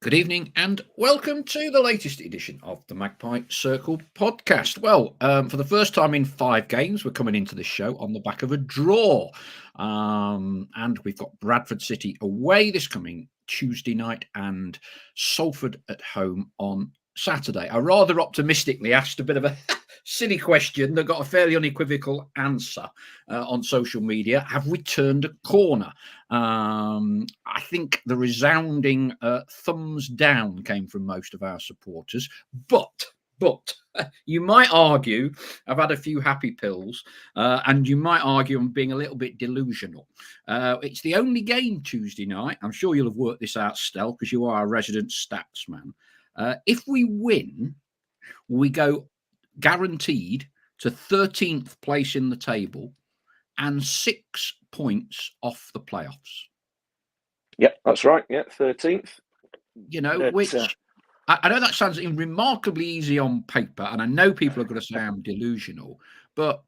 Good evening and welcome to the latest edition of the Magpie Circle podcast. Well, for the first time in 5 games, we're coming into the show on the back of a draw. And we've got Bradford City away this coming Tuesday night and Salford at home on Saturday. I rather optimistically asked a bit of a silly question that got a fairly unequivocal answer on social media. Have we turned a corner? I think the resounding thumbs down came from most of our supporters, but you might argue I've had a few happy pills, and you might argue I'm being a little bit delusional. It's the only game Tuesday night. I'm sure you'll have worked this out, Stell, because you are a resident stats man. If we win, we go guaranteed to 13th place in the table and 6 points off the playoffs. Yep, that's right. Yeah, 13th. Which I know that sounds remarkably easy on paper, and I know people are going to say I'm delusional, but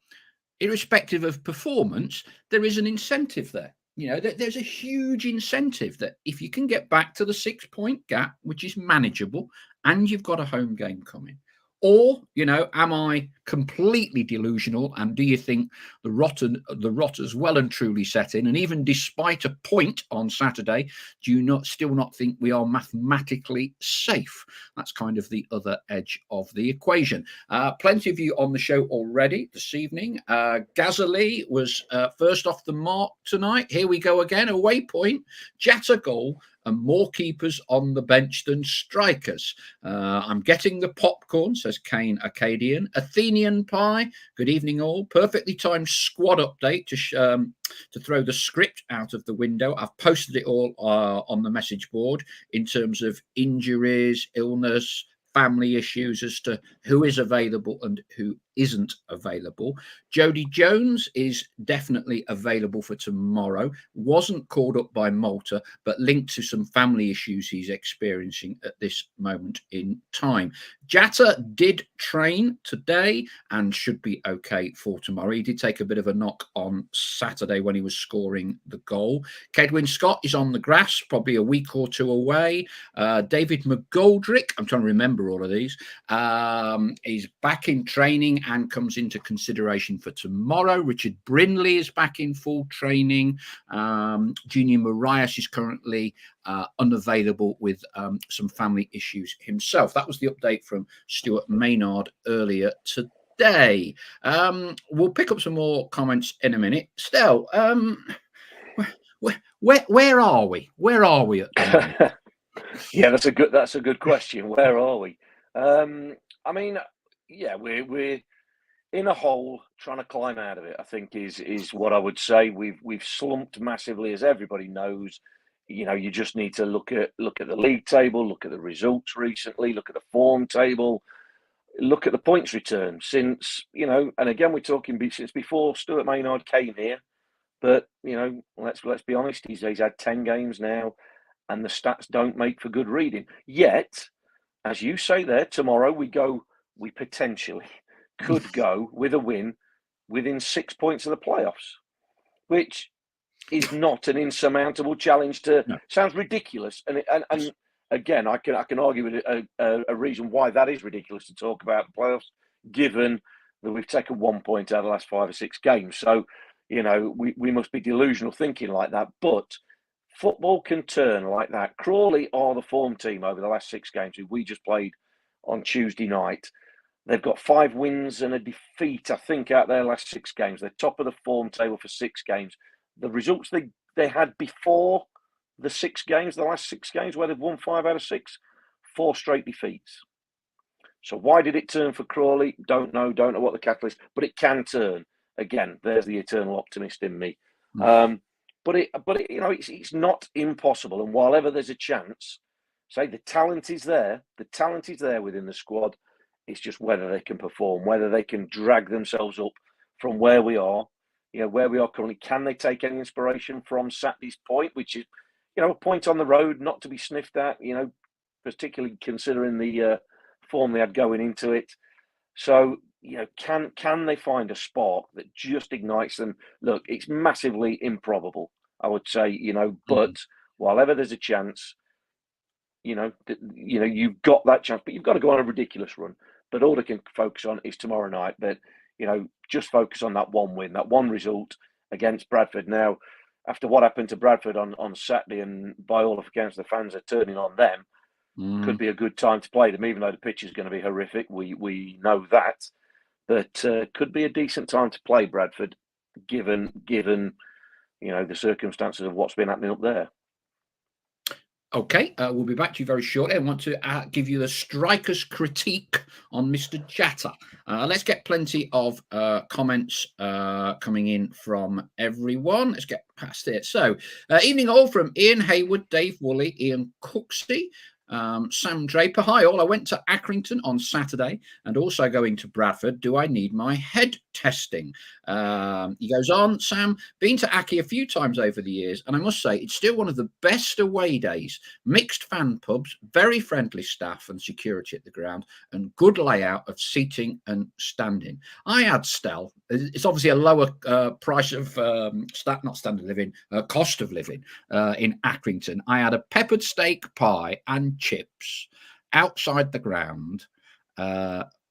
irrespective of performance, there is an incentive there. There's a huge incentive that if you can get back to the 6 point gap, which is manageable, and you've got a home game coming. Or, am I completely delusional? And do you think the rotter's well and truly set in? And even despite a point on Saturday, do you still not think we are mathematically safe? That's kind of the other edge of the equation. Plenty of you on the show already this evening. Gazali was first off the mark tonight. Here we go again. Away point, Jetta goal, and more keepers on the bench than strikers. I'm getting the popcorn, says Kane Acadian. Athenian Pie, good evening all. Perfectly timed squad update to throw the script out of the window. I've posted it all on the message board in terms of injuries, illness, family issues as to who is available and who isn't available. Jody Jones is definitely available for tomorrow. Wasn't called up by Malta, but linked to some family issues he's experiencing at this moment in time. Jatta did train today and should be okay for tomorrow. He did take a bit of a knock on Saturday when he was scoring the goal. Kedwin Scott is on the grass, probably a week or two away. David McGoldrick, I'm trying to remember all of these, is back in training and comes into consideration for tomorrow. Richard Brindley is back in full training. Junior Marias is currently unavailable with some family issues himself. That was the update from Stuart Maynard earlier today. We'll pick up some more comments in a minute. Stel, where are we? Where are we at the moment? Yeah, that's a good question. Where are we? I mean, yeah, we're in a hole trying to climb out of it, I think is what I would say. We've slumped massively, as everybody knows. You just need to look at the league table, look at the results recently, look at the form table, look at the points return since, and again we're talking since before Stuart Maynard came here. But let's be honest, he's had 10 games now, and the stats don't make for good reading. Yet, as you say there, tomorrow we potentially could go with a win within 6 points of the playoffs, which is not an insurmountable challenge sounds ridiculous. And again, I can argue with a reason why that is ridiculous to talk about the playoffs, given that we've taken 1 point out of the last 5 or 6 games. So, we must be delusional thinking like that. But football can turn like that. Crawley are the form team over the last 6 games who we just played on Tuesday night. They've got 5 wins and a defeat, I think, out their last 6 games. They're top of the form table for 6 games. The results they had before the 6 games, the last 6 games, where they've won 5 out of 6, 4 straight defeats. So why did it turn for Crawley? Don't know what the catalyst, but it can turn. Again, there's the eternal optimist in me. But it's not impossible. And while ever there's a chance, say the talent is there within the squad. It's just whether they can perform, whether they can drag themselves up from where we are, where we are currently. Can they take any inspiration from Saturday's point, which is, a point on the road, not to be sniffed at, particularly considering the form they had going into it. So, can they find a spark that just ignites them? Look, it's massively improbable, I would say, but while ever there's a chance, you've got that chance, but you've got to go on a ridiculous run. But all they can focus on is tomorrow night. But just focus on that one win, that one result against Bradford. Now, after what happened to Bradford on Saturday, and by all accounts, the fans are turning on them, could be a good time to play them, even though the pitch is going to be horrific. We know that, but could be a decent time to play Bradford, given the circumstances of what's been happening up there. Okay, we'll be back to you very shortly. I want to give you the striker's critique on Mr. Jatta. Let's get plenty of comments coming in from everyone. Let's get past it. So, evening all from Ian Hayward, Dave Woolley, Ian Cooksey, Sam Draper. Hi all, I went to Accrington on Saturday and also going to Bradford. Do I need my head testing? He goes on, Sam, been to Aki a few times over the years, and I must say it's still one of the best away days. Mixed fan pubs, very friendly staff and security at the ground, and good layout of seating and standing. I had Stell. It's obviously a lower price of not standard living, cost of living in Accrington. I had a peppered steak pie and chips outside the ground, £5,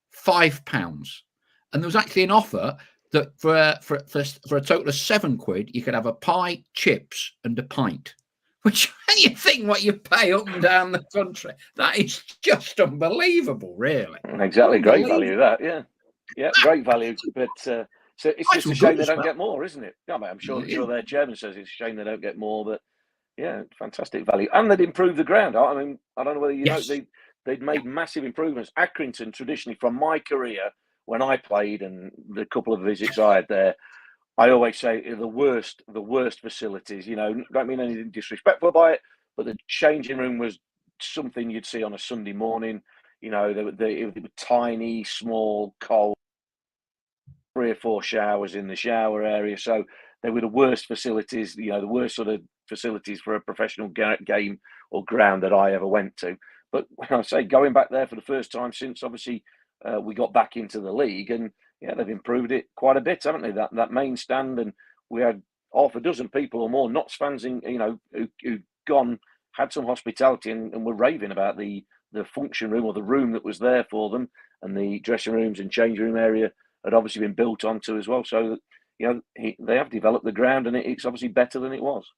and there was actually an offer that for a total of £7 you could have a pie, chips, and a pint. Which, when you think what you pay up and down the country, that is just unbelievable, really. Exactly, great value that, yeah, great value. But so it's just a shame they don't get more, isn't it? Yeah, I'm sure their chairman says it's a shame they don't get more, but yeah, fantastic value. And they'd improved the ground. I mean, I don't know whether you know, they'd made massive improvements. Accrington, traditionally, from my career, when I played and the couple of visits I had there, I always say the worst facilities. Don't mean anything disrespectful by it, but the changing room was something you'd see on a Sunday morning. They were tiny, small, cold, 3 or 4 showers in the shower area. So they were the worst facilities, the worst sort of facilities for a professional game or ground that I ever went to. But when I say going back there for the first time since, obviously, we got back into the league, and they've improved it quite a bit, haven't they? That main stand, and we had half a dozen people or more Notts fans who had some hospitality and were raving about the function room, or the room that was there for them, and the dressing rooms and change room area had obviously been built onto as well. So they have developed the ground, and it's obviously better than it was.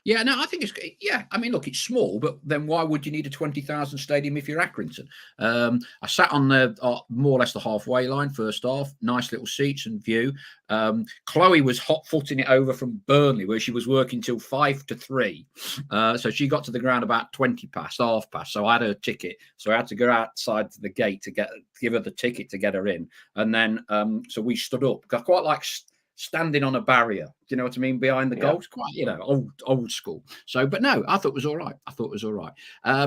Yeah, no, I think it's. Yeah, I mean, look, it's small, but then why would you need a 20,000 stadium if you're Accrington? I sat on the more or less the halfway line, first half, nice little seats and view. Chloe was hot-footing it over from Burnley, where she was working till 5 to 3. So she got to the ground about 20 past, half past. So I had her ticket. So I had to go outside to the gate to give her the ticket to get her in. And then, so we stood up. I quite like standing on a barrier, do you know what I mean, behind the goal. It's quite, old school. So, but no, I thought it was all right.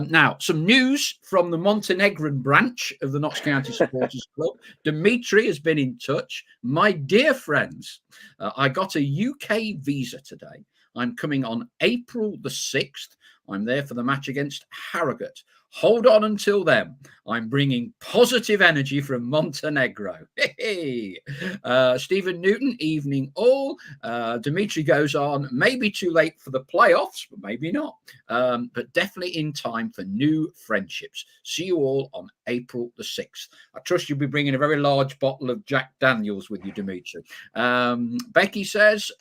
Now, some news from the Montenegrin branch of the Notts County Supporters Club. Dimitri has been in touch. My dear friends, I got a UK visa today. I'm coming on April the 6th. I'm there for the match against Harrogate. Hold on until then. I'm bringing positive energy from Montenegro. Hey. Stephen Newton, evening all. Dimitri goes on, maybe too late for the playoffs, but maybe not. But definitely in time for new friendships. See you all on April the 6th. I trust you'll be bringing a very large bottle of Jack Daniels with you, Dimitri. Becky says,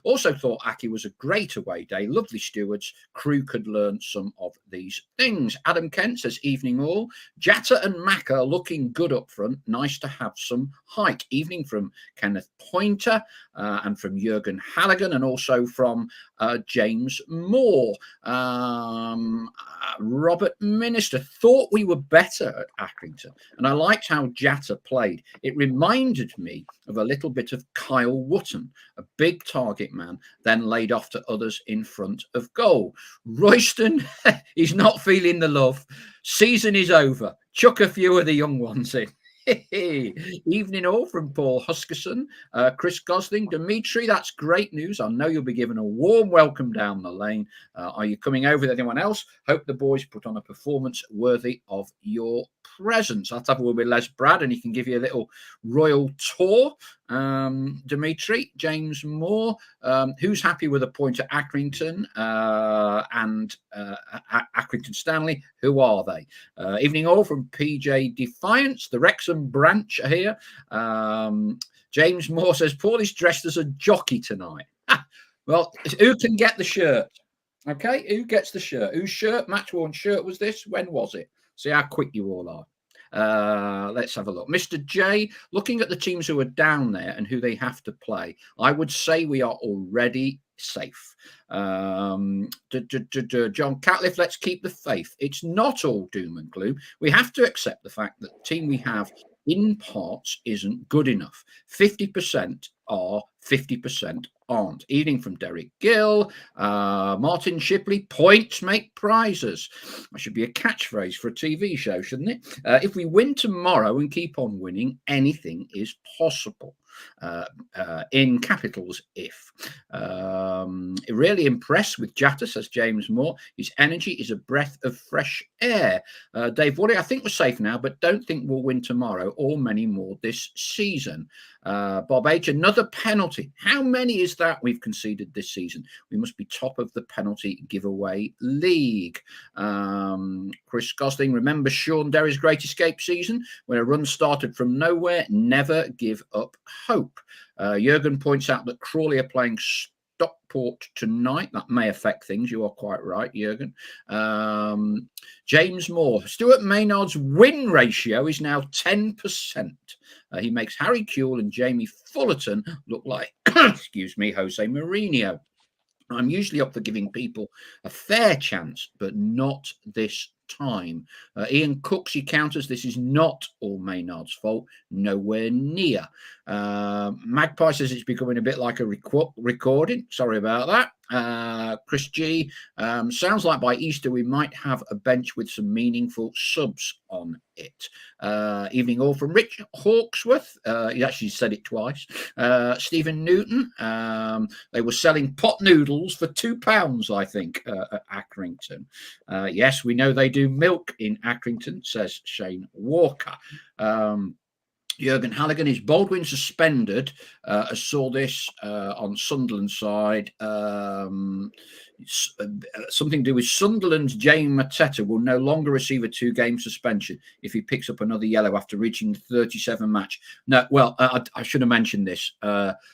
also thought Aki was a great away day. Lovely stewards. Crew could learn some of these things. Adam Kent says, evening all. Jatta and Macca are looking good up front. Nice to have some hike. Evening from Kenneth Pointer and from Jurgen Halligan, and also from James Moore. Robert Minister thought we were better at Accrington, and I liked how Jatta played. It reminded me of a little bit of Kyle Wootton, a big target man, then laid off to others in front of goal. Royston, he's not feeling the love. Season is over. Chuck a few of the young ones in. Evening all from Paul Huskerson, Chris Gosling, Dimitri. That's great news. I know you'll be given a warm welcome down the lane. Are you coming over with anyone else? Hope the boys put on a performance worthy of your presence. I'll have a word with Les Brad, and he can give you a little royal tour. Dimitri, James Moore, who's happy with a point at Accrington and Accrington Stanley. Who are they? Evening all from PJ Defiance. The Wrexham branch are here. James Moore says, Paul is dressed as a jockey tonight. Well, who can get the shirt? Okay, who gets the shirt? Whose shirt, match-worn shirt was this? When was it? See how quick you all are. Let's have a look. Mr. J, looking at the teams who are down there and who they have to play, I would say we are already safe. John Catliff, let's keep the faith. It's not all doom and gloom. We have to accept the fact that the team we have in parts isn't good enough. 50% are, 50% aren't. Evening from Derek Gill. Martin Shipley, points make prizes. That should be a catchphrase for a TV show, shouldn't it? If we win tomorrow and keep on winning, anything is possible. In capitals, if. Really impressed with Jatta, says James Moore. His energy is a breath of fresh air. Dave Woolley, I think we're safe now, but don't think we'll win tomorrow or many more this season. Bob H, another penalty. How many is that we've conceded this season? We must be top of the penalty giveaway league. Chris Gosling, remember Sean Derry's Great Escape season when a run started from nowhere? Never give up hope. Jurgen points out that Crawley are playing Stockport tonight. That may affect things. You are quite right, Jurgen. James Moore. Stuart Maynard's win ratio is now 10%. He makes Harry Kewell and Jamie Fullerton look like, excuse me, Jose Mourinho. I'm usually up for giving people a fair chance, but not this time. Ian Cooksey counters, this is not all Maynard's fault, nowhere near. Magpie says it's becoming a bit like a recording. Sorry about that. Chris G, sounds like by Easter we might have a bench with some meaningful subs on it. Evening all from Rich Hawksworth. He actually said it twice. Stephen Newton, they were selling pot noodles for £2, I think, at Accrington. Yes, we know they do milk in Accrington, says Shane Walker. Jurgen Halligan, is Baldwin suspended? I saw this on Sunderland side. Something to do with Sunderland's Jamie Mateta will no longer receive a 2-game suspension if he picks up another yellow after reaching the 37 match. No, well, I should have mentioned this.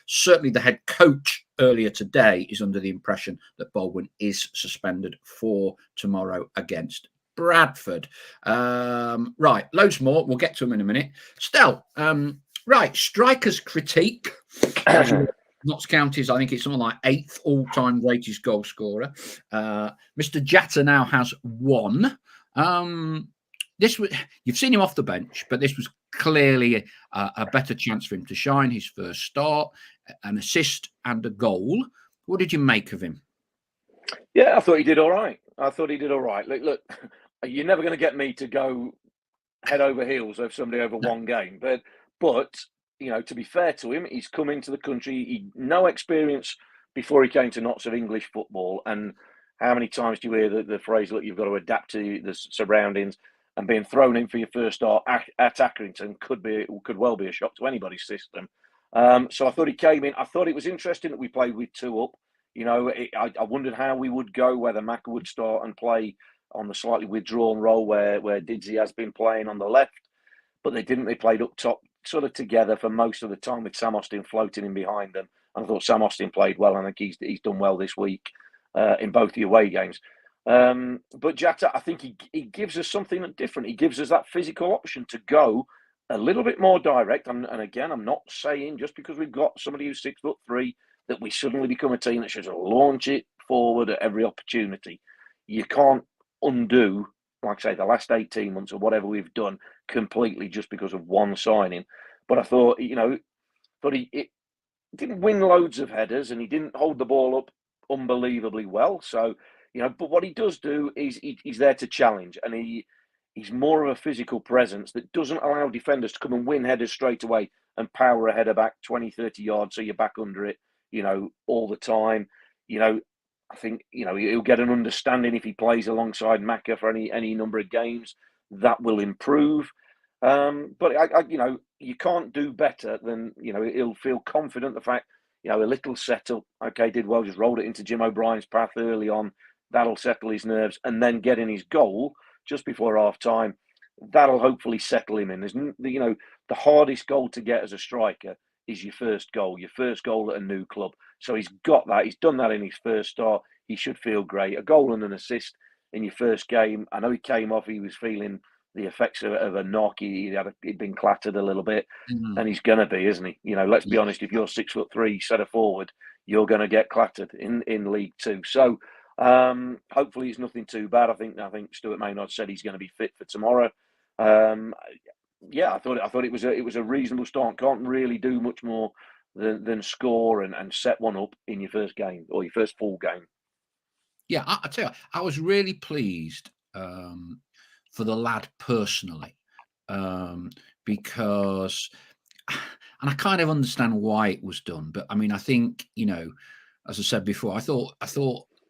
Certainly the head coach earlier today is under the impression that Baldwin is suspended for tomorrow against Bradford. Right, loads more. We'll get to them in a minute. Stel, right, strikers critique. Notts County's, I think it's something like 8th all-time greatest goal scorer. Mr. Jatta now has 1. This was, you've seen him off the bench, but this was clearly a better chance for him to shine. His first start, an assist and a goal. What did you make of him? Yeah, I thought he did all right. Look, you're never going to get me to go head over heels of somebody over one game. But you know, to be fair to him, he's come into the country. He no experience before he came to Notts of English football. And how many times do you hear the phrase, look, you've got to adapt to the surroundings, and being thrown in for your first start at Accrington could well be a shock to anybody's system. So I thought he came in. I thought it was interesting that we played with 2 up. You know, I wondered how we would go, whether Macca would start and play on the slightly withdrawn role where Didsey has been playing on the left. But they didn't. They played up top, sort of together for most of the time, with Sam Austin floating in behind them. And I thought Sam Austin played well. I think he's done well this week in both the away games. But Jatta, I think he gives us something different. He gives us that physical option to go a little bit more direct. And again, I'm not saying just because we've got somebody who's 6'3" that we suddenly become a team that should launch it forward at every opportunity. You can't undo, like I say, the last 18 months or whatever we've done completely just because of one signing. But I thought, you know, he didn't win loads of headers and he didn't hold the ball up unbelievably well. So, you know, but what he does do is he's there to challenge, and he's more of a physical presence that doesn't allow defenders to come and win headers straight away and power a header back 20, 30 yards so you're back under it, you know, all the time. You know, I think, you know, he'll get an understanding if he plays alongside Macca for any number of games. That will improve. But, you know, you can't do better than, you know, he'll feel confident the fact, you know, a little setup, okay, did well, just rolled it into Jim O'Brien's path early on, That'll settle his nerves, and then getting his goal just before half time, that'll hopefully settle him in. The hardest goal to get as a striker is your first goal at a new club. So he's got that. He's done that in his first start. He should feel great. A goal and an assist in your first game. I know he came off. He was feeling the effects of a knock. He'd been clattered a little bit, and he's going to be, isn't he? Let's be honest. If you're 6'3" centre forward, you're going to get clattered in League Two. So hopefully it's nothing too bad. I think Stuart Maynard said he's going to be fit for tomorrow. I thought it was a reasonable start. Can't really do much more than score and set one up in your first game or your first full game. Yeah, I tell you, I was really pleased for the lad personally, because, and I kind of understand why it was done, but I mean, I think, as I said before, I thought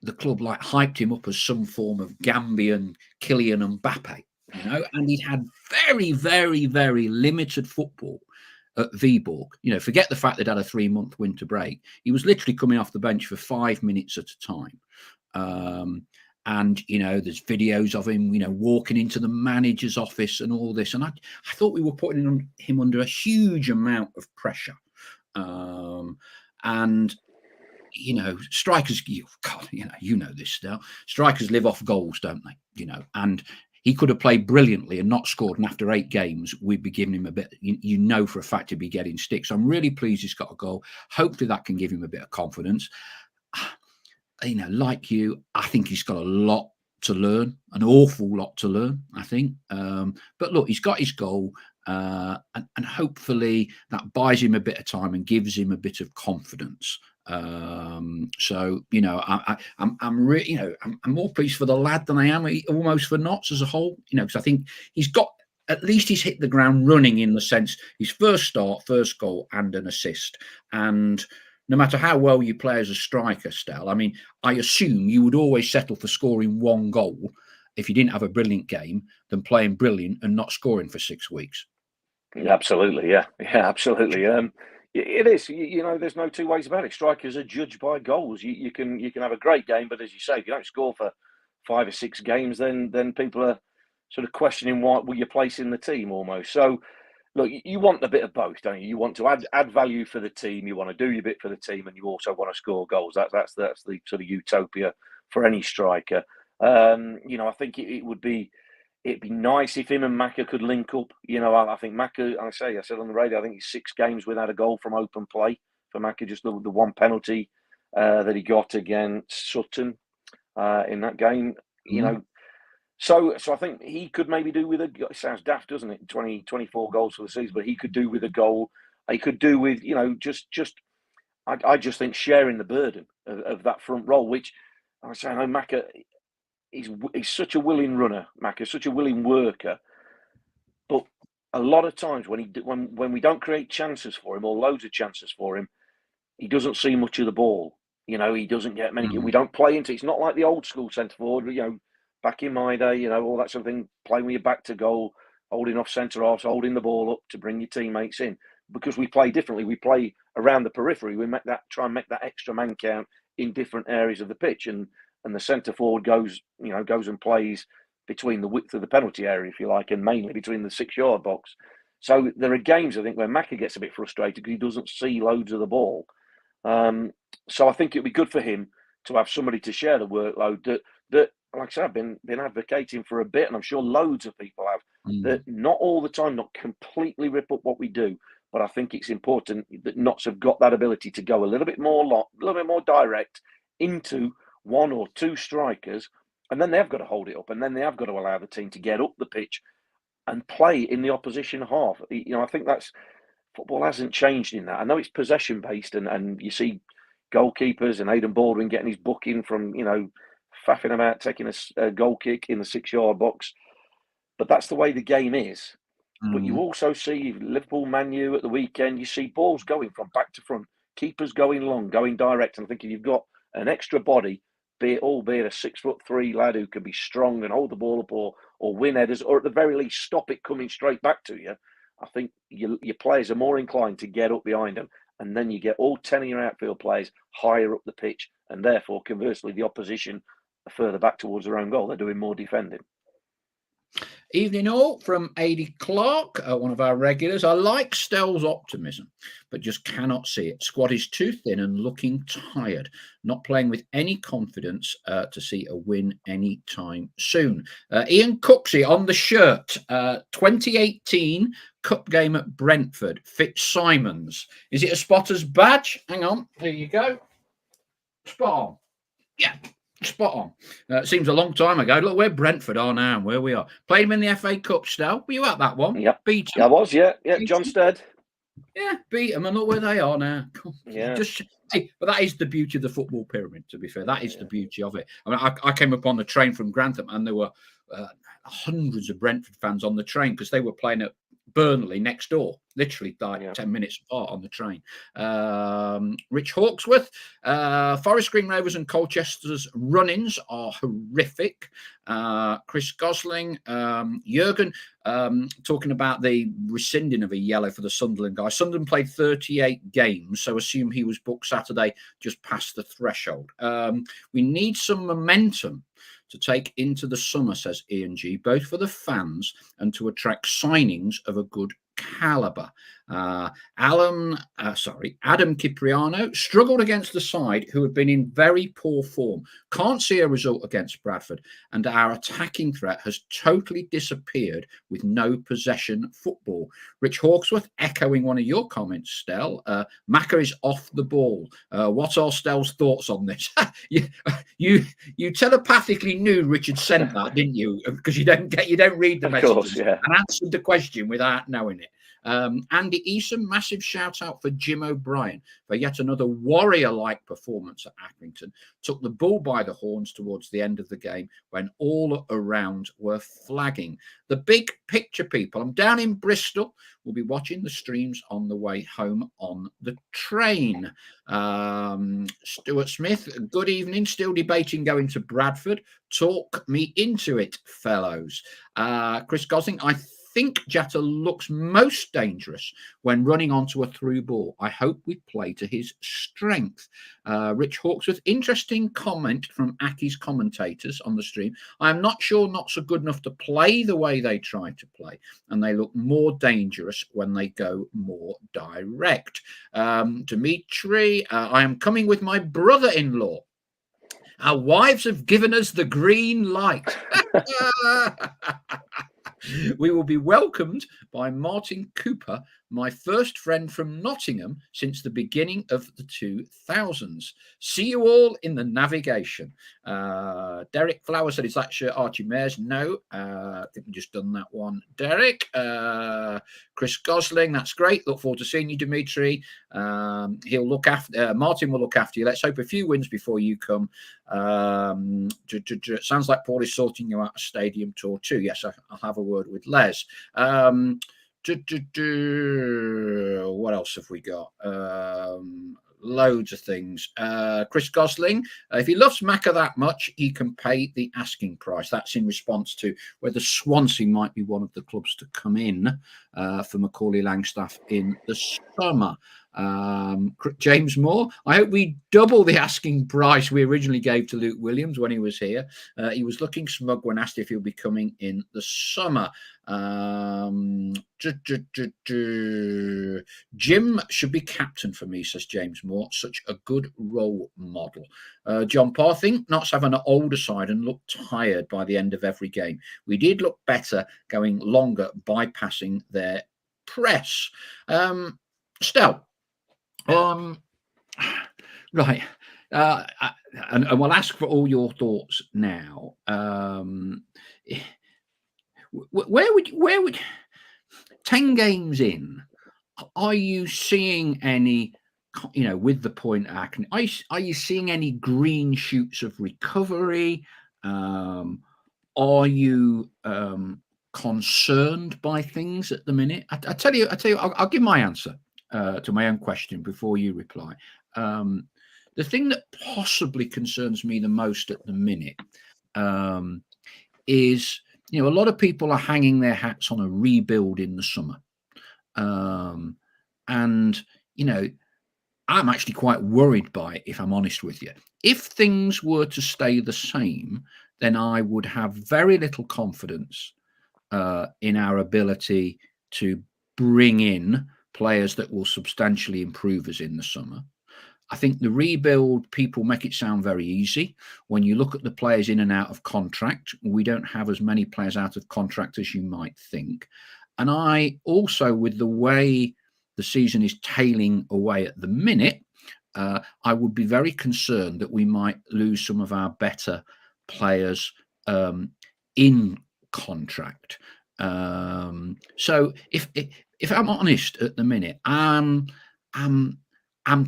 the club hyped him up as some form of Gambian Kylian Mbappe, and he'd had very, very, very limited football at Viborg. Forget the fact they'd had a 3-month winter break. He was literally coming off the bench for 5 minutes at a time. And there's videos of him, walking into the manager's office and all this. And I thought we were putting him under a huge amount of pressure. And strikers, this now. Strikers live off goals, don't they? And he could have played brilliantly and not scored. And after 8 games, we'd be giving him a bit, for a fact he'd be getting sticks. So I'm really pleased he's got a goal. Hopefully that can give him a bit of confidence. Like you, I think he's got a lot to learn, an awful lot to learn, I think. But look, he's got his goal, and hopefully that buys him a bit of time and gives him a bit of confidence. I'm really, I'm more pleased for the lad than I am almost for Notts as a whole, because I think he's got, at least he's hit the ground running in the sense his first start, first goal and an assist. And no matter how well you play as a striker, Stel, I mean, I assume you would always settle for scoring 1 goal if you didn't have a brilliant game than playing brilliant and not scoring for 6 weeks. Absolutely, yeah, absolutely. It is. There's no two ways about it. Strikers are judged by goals. You can have a great game, but as you say, if you don't score for 5 or 6 games, then people are sort of questioning what will you place in the team almost. So, look, you want a bit of both, don't you? You want to add value for the team. You want to do your bit for the team, and you also want to score goals. That's the sort of utopia for any striker. I think it'd be nice if him and Macca could link up. I think Macca. I said on the radio, I think he's 6 games without a goal from open play for Macca. Just the one penalty that he got against Sutton in that game. So I think he could maybe do with it sounds daft, doesn't it? 24 goals for the season, but he could do with a goal. He could do with, I just think sharing the burden of that front role, which I know Macca, he's such a willing runner, Macca, such a willing worker. But a lot of times when we don't create chances for him or loads of chances for him, he doesn't see much of the ball. He doesn't get many. We don't play into. It's not like the old school centre forward. Back in my day, all that sort of thing, playing with your back to goal, holding off centre-halves, holding the ball up to bring your teammates in. Because we play differently. We play around the periphery. We try and make that extra man count in different areas of the pitch. And the centre-forward goes and plays between the width of the penalty area, if you like, and mainly between the 6-yard box. So there are games, I think, where Macca gets a bit frustrated because he doesn't see loads of the ball. So I think it'd be good for him to have somebody to share the workload that like I said, I've been advocating for a bit, and I'm sure loads of people have, that not all the time, not completely rip up what we do, but I think it's important that Notts have got that ability to go a little bit more direct into 1 or 2 strikers, and then they've got to hold it up, and then they have got to allow the team to get up the pitch and play in the opposition half. I think football hasn't changed in that. I know it's possession based, and you see goalkeepers and Aidan Baldwin getting his booking from faffing about taking a goal kick in the 6-yard box, but that's the way the game is. But you also see Liverpool, Man U at the weekend. You see balls going from back to front, keepers going long, going direct. And I think if you've got an extra body, albeit a 6'3" lad who can be strong and hold the ball up or win headers, or at the very least stop it coming straight back to you, I think your players are more inclined to get up behind them, and then you get all 10 of your outfield players higher up the pitch, and therefore, conversely, the opposition further back towards their own goal. They're doing more defending. Evening all from Adi Clark, one of our regulars. I like Stell's optimism, but just cannot see it. Squad is too thin and looking tired. Not playing with any confidence to see a win anytime soon. Ian Cooksey on the shirt. 2018 Cup game at Brentford. Fitzsimons. Is it a spotter's badge? Hang on. There you go. Spot on. Yeah. Spot on. It seems a long time ago. Look where Brentford are now and where we are. Played them in the FA Cup, Stell. Were you at that one? Yep. Beat them. I was, yeah. John Stead. Yeah, beat them and look where they are now. Yeah. But that is the beauty of the football pyramid, to be fair. That is the beauty of it. I mean, I came up on the train from Grantham and there were hundreds of Brentford fans on the train because they were playing at Burnley next door, literally 10 minutes apart on the train. Rich Hawksworth, Forest Green Rovers and Colchester's run-ins are horrific. Chris Gosling, Jurgen, talking about the rescinding of a yellow for the Sunderland guy. Sunderland played 38 games, so assume he was booked Saturday just past the threshold. We need some momentum to take into the summer, says Ian G, both for the fans and to attract signings of a good calibre. Adam Cipriano struggled against the side who had been in very poor form. Can't see a result against Bradford, and our attacking threat has totally disappeared with no possession football. Rich Hawksworth echoing one of your comments, Stell. Macca is off the ball. What are Stell's thoughts on this? you telepathically knew Richard sent that, didn't you? Because you don't read the messages, course, yeah. and answered the question without knowing it. Andy Eason, massive shout out for Jim O'Brien for yet another warrior-like performance at Accrington. Took the bull by the horns towards the end of the game when all around were flagging. The big picture people. I'm down in Bristol. We'll be watching the streams on the way home on the train. Stuart Smith, good evening. Still debating going to Bradford. Talk me into it, fellows. Chris Gosling, I think Jatta looks most dangerous when running onto a through ball. I hope we play to his strength. Rich Hawksworth, interesting comment from Aki's commentators on the stream. I am not sure Notts are good enough to play the way they try to play, and they look more dangerous when they go more direct. Dimitri, I am coming with my brother-in-law. Our wives have given us the green light. We will be welcomed by Martin Cooper, my first friend from Nottingham since the beginning of the 2000s. See you all in the navigation. Derek Flower said, is that shirt Archie Mares? No, I think we've just done that one. Derek, Chris Gosling, that's great. Look forward to seeing you, Dimitri. He'll look after, Martin will look after you. Let's hope a few wins before you come. Sounds like Paul is sorting you out a stadium tour too. Yes, I'll have a word with Les. What else have we got? Loads of things. Chris Gosling, if he loves Macca that much, he can pay the asking price. That's in response to whether Swansea might be one of the clubs to come in for Macaulay Langstaff in the summer. James Moore, I hope we double the asking price we originally gave to Luke Williams when he was here. He was looking smug when asked if he'll be coming in the summer. Jim should be captain for me, says James Moore. Such a good role model. John Parr, think Notts have an older side and look tired by the end of every game. We did look better going longer, bypassing their press. Stell. Right. And we'll ask for all your thoughts now. Where would 10 games in, are you seeing any, with the point Accrington, are you seeing any green shoots of recovery? Are you concerned by things at the minute? I tell you, I'll give my answer to my own question before you reply. The thing that possibly concerns me the most at the minute is, a lot of people are hanging their hats on a rebuild in the summer. And, I'm actually quite worried by it, if I'm honest with you. if things were to stay the same, then I would have very little confidence in our ability to bring in players that will substantially improve us in the summer. I think the rebuild, people make it sound very easy. When you look at the players in and out of contract, we don't have as many players out of contract as you might think. And I also, with the way the season is tailing away at the minute, I would be very concerned that we might lose some of our better players in contract. So if I'm honest at the minute, I'm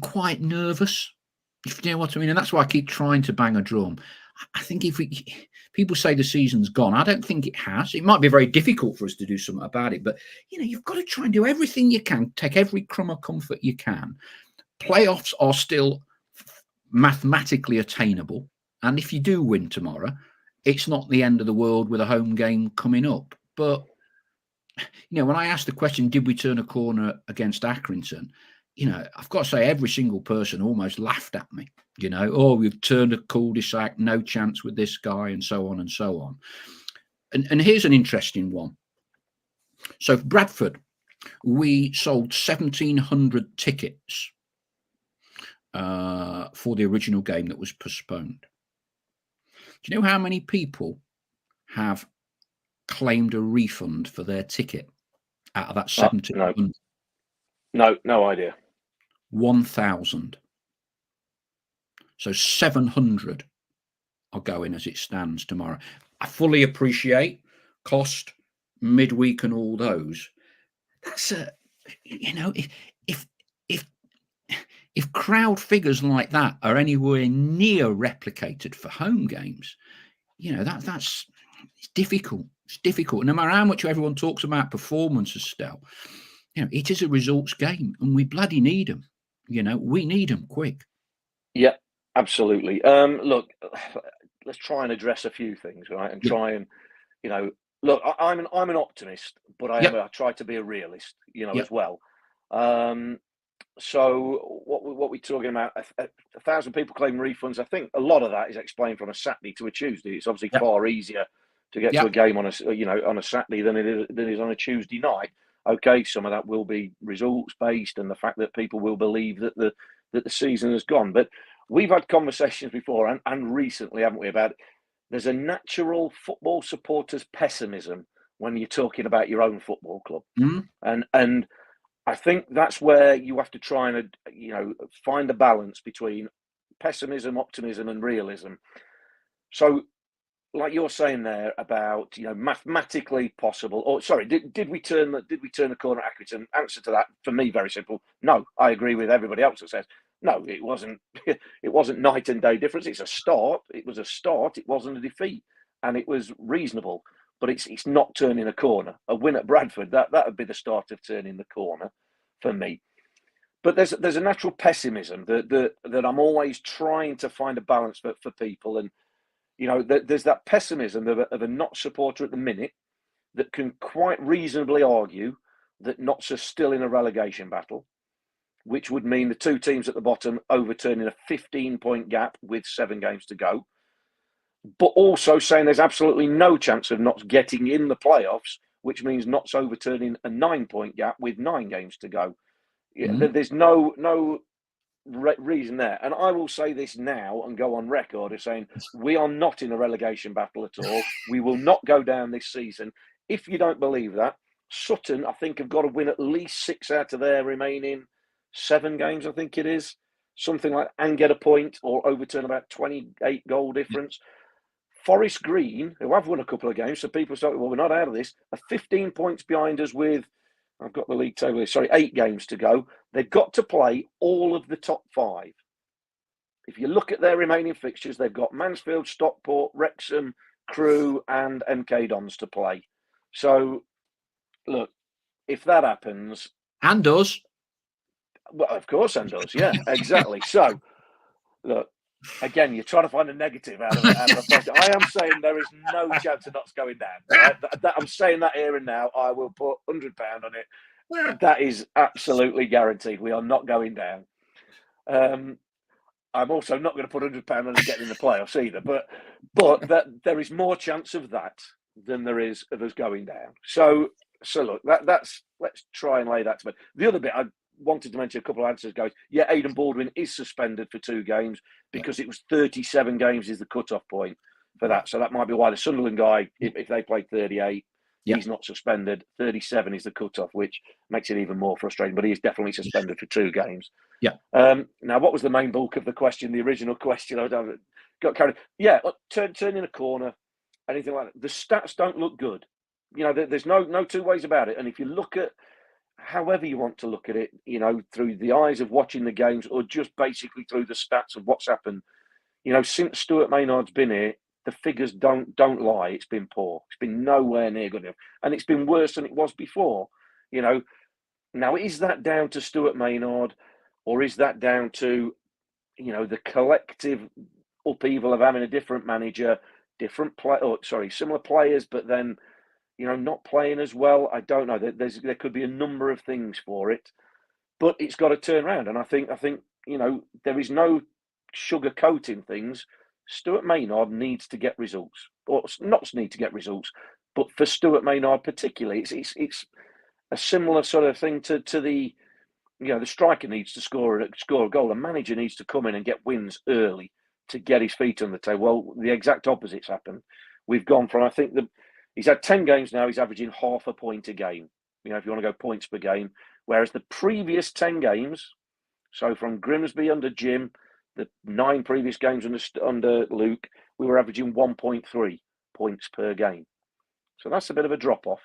quite nervous, if you know what I mean, and that's why I keep trying to bang a drum. I think if people say the season's gone, I don't think it has. It might be very difficult for us to do something about it, but you've got to try and do everything you can, take every crumb of comfort you can. Playoffs are still mathematically attainable, and if you do win tomorrow, it's not the end of the world with a home game coming up. But when I asked the question, did we turn a corner against Accrington? I've got to say, every single person almost laughed at me. Oh, we've turned a cul-de-sac, no chance with this guy, and so on and so on. And here's an interesting one. So for Bradford, we sold 1,700 tickets for the original game that was postponed. Do you know how many people have claimed a refund for their ticket out of that 1,700? No idea. 1,000. So 700 are going as it stands tomorrow. I fully appreciate cost, midweek, and all those. That's if crowd figures like that are anywhere near replicated for home games, that's it's difficult. It's difficult. No matter how much everyone talks about performances, Stell, it is a results game, and we bloody need them. We need them quick. Yeah, absolutely. Look, let's try and address a few things, right? And try and, look, I'm an optimist, but I try to be a realist, as well. So what we're talking about, 1,000 people claim refunds. I think a lot of that is explained from a Saturday to a Tuesday. It's obviously far easier to get to a game on a Saturday than it is on a Tuesday night. Okay, some of that will be results based, and the fact that people will believe that the season has gone. But we've had conversations before and recently, haven't we, about there's a natural football supporters pessimism when you're talking about your own football club, and I think that's where you have to try and find a balance between pessimism, optimism, and realism. So, like you're saying there about mathematically possible, or sorry, did we turn the corner at Accrington? Answer to that for me, very simple. No, I agree with everybody else that says no. It wasn't. It wasn't night and day difference. It's a start. It was a start. It wasn't a defeat, and it was reasonable. But it's not turning a corner. A win at Bradford, that would be the start of turning the corner for me. But there's a natural pessimism that I'm always trying to find a balance for people. And there's that pessimism of a not supporter at the minute that can quite reasonably argue that Notts are still in a relegation battle, which would mean the two teams at the bottom overturning a 15-point gap with 7 games to go, but also saying there's absolutely no chance of Notts getting in the playoffs, which means Notts overturning a 9-point gap with 9 games to go. There's no reason there. And I will say this now and go on record as saying we are not in a relegation battle at all. We will not go down this season. If you don't believe that, Sutton, I think, have got to win at least 6 out of their remaining 7 games, I think it is. Something like, and get a point or overturn about 28 goal difference. Forest Green, who have won a couple of games, so people say, well, we're not out of this, are 15 points behind us with, I've got the league table here, sorry, 8 games to go. They've got to play all of the top 5. If you look at their remaining fixtures, they've got Mansfield, Stockport, Wrexham, Crewe, and MK Dons to play. So, look, if that happens... And does. Well, of course, and does, yeah, exactly. So, look, again, you're trying to find a negative out of it. I am saying there is no chance of Notts going down. Right? I'm saying that here and now. I will put £100 on it. That is absolutely guaranteed. We are not going down. I'm also not going to put £100 on getting in the playoffs either. But that there is more chance of that than there is of us going down. So look, that's let's try and lay that to bed. The other bit I wanted to mention a couple of answers, guys. Yeah, Aidan Baldwin is suspended for 2 games because it was 37 games is the cut-off point for that. So that might be why the Sunderland guy, if they played 38, he's not suspended. 37 is the cut-off, which makes it even more frustrating. But he is definitely suspended for 2 games. Yeah. Now, what was the main bulk of the question? The original question? I got carried. Yeah, turning a corner, anything like that. The stats don't look good. You know, there's no 2 ways about it. And if you look at however you want to look at it, you know, through the eyes of watching the games or just basically through the stats of what's happened, you know, since Stuart Maynard's been here, the figures don't lie. It's been poor. It's been nowhere near good enough. And it's been worse than it was before. You know, now, is that down to Stuart Maynard or is that down to, you know, the collective upheaval of having a different manager, similar players, but then, you know, not playing as well? I don't know. There could be a number of things for it, but it's got to turn around. And I think you know, there is no sugarcoating things. Stuart Maynard needs to get results, or not need to get results, but for Stuart Maynard particularly, it's a similar sort of thing to the, you know, the striker needs to score a goal. The manager needs to come in and get wins early to get his feet on the table. Well, the exact opposite's happened. We've gone from, I think, he's had 10 games now. He's averaging half a point a game. You know, if you want to go points per game, whereas the previous 10 games, so from Grimsby under Jim, the 9 previous games under Luke, we were averaging 1.3 points per game. So that's a bit of a drop off.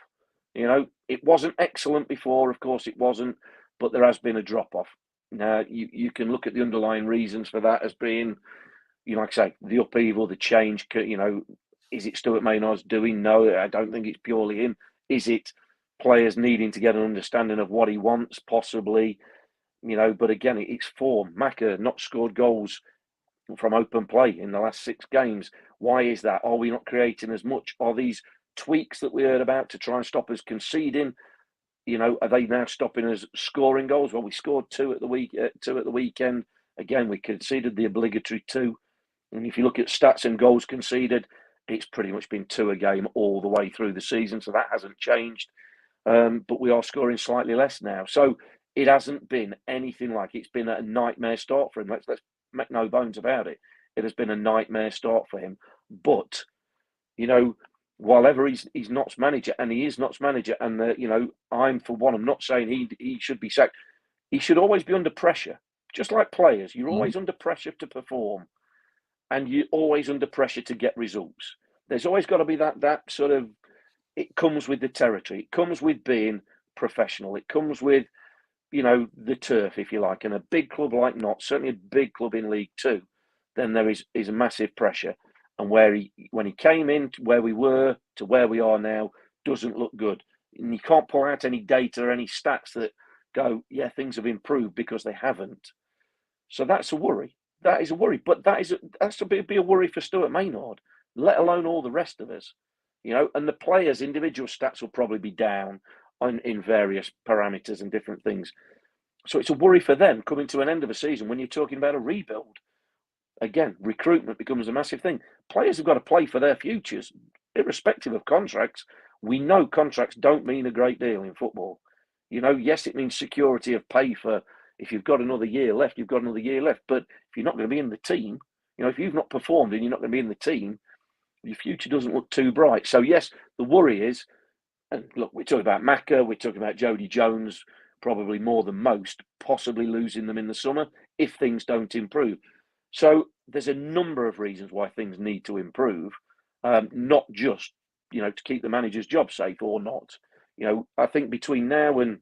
You know, it wasn't excellent before, of course it wasn't, but there has been a drop off. Now, you can look at the underlying reasons for that as being, you know, like I say, the upheaval, the change. You know, is it Stuart Maynard's doing? No, I don't think it's purely him. Is it players needing to get an understanding of what he wants? Possibly, you know, but again, it's form. Macca not scored goals from open play in the last 6 games. Why is that? Are we not creating as much? Are these tweaks that we heard about to try and stop us conceding, you know, are they now stopping us scoring goals? Well, we scored 2 at the weekend. Again, we conceded the obligatory 2. And if you look at stats and goals conceded, it's pretty much been 2 a game all the way through the season. So that hasn't changed. But we are scoring slightly less now. So it hasn't been anything like it's been a nightmare start for him. Let's make no bones about it. It has been a nightmare start for him. But, you know, while ever he's Notts manager, and he is Notts manager, and you know, I'm not saying he should be sacked. He should always be under pressure, just like players. You're always under pressure to perform, and you're always under pressure to get results. There's always got to be that sort of. It comes with the territory. It comes with being professional. It comes with, you know, the turf, if you like, and a big club like Notts, certainly a big club in League Two, then there is massive pressure. And when he came in to where we were to where we are now, doesn't look good. And you can't pull out any data or any stats that go, yeah, things have improved, because they haven't. So that's a worry. That is a worry. But that's to be a worry for Stuart Maynard, let alone all the rest of us. You know, and the players' individual stats will probably be down in various parameters and different things. So it's a worry for them coming to an end of a season when you're talking about a rebuild. Again, recruitment becomes a massive thing. Players have got to play for their futures, irrespective of contracts. We know contracts don't mean a great deal in football. You know, yes, it means security of pay for, if you've got another year left, you've got another year left. But if you're not going to be in the team, you know, if you've not performed and you're not going to be in the team, your future doesn't look too bright. So, yes, the worry is, and look, we're talking about Macca, we're talking about Jody Jones, probably more than most, possibly losing them in the summer if things don't improve. So there's a number of reasons why things need to improve, not just, you know, to keep the manager's job safe or not. You know, I think between now and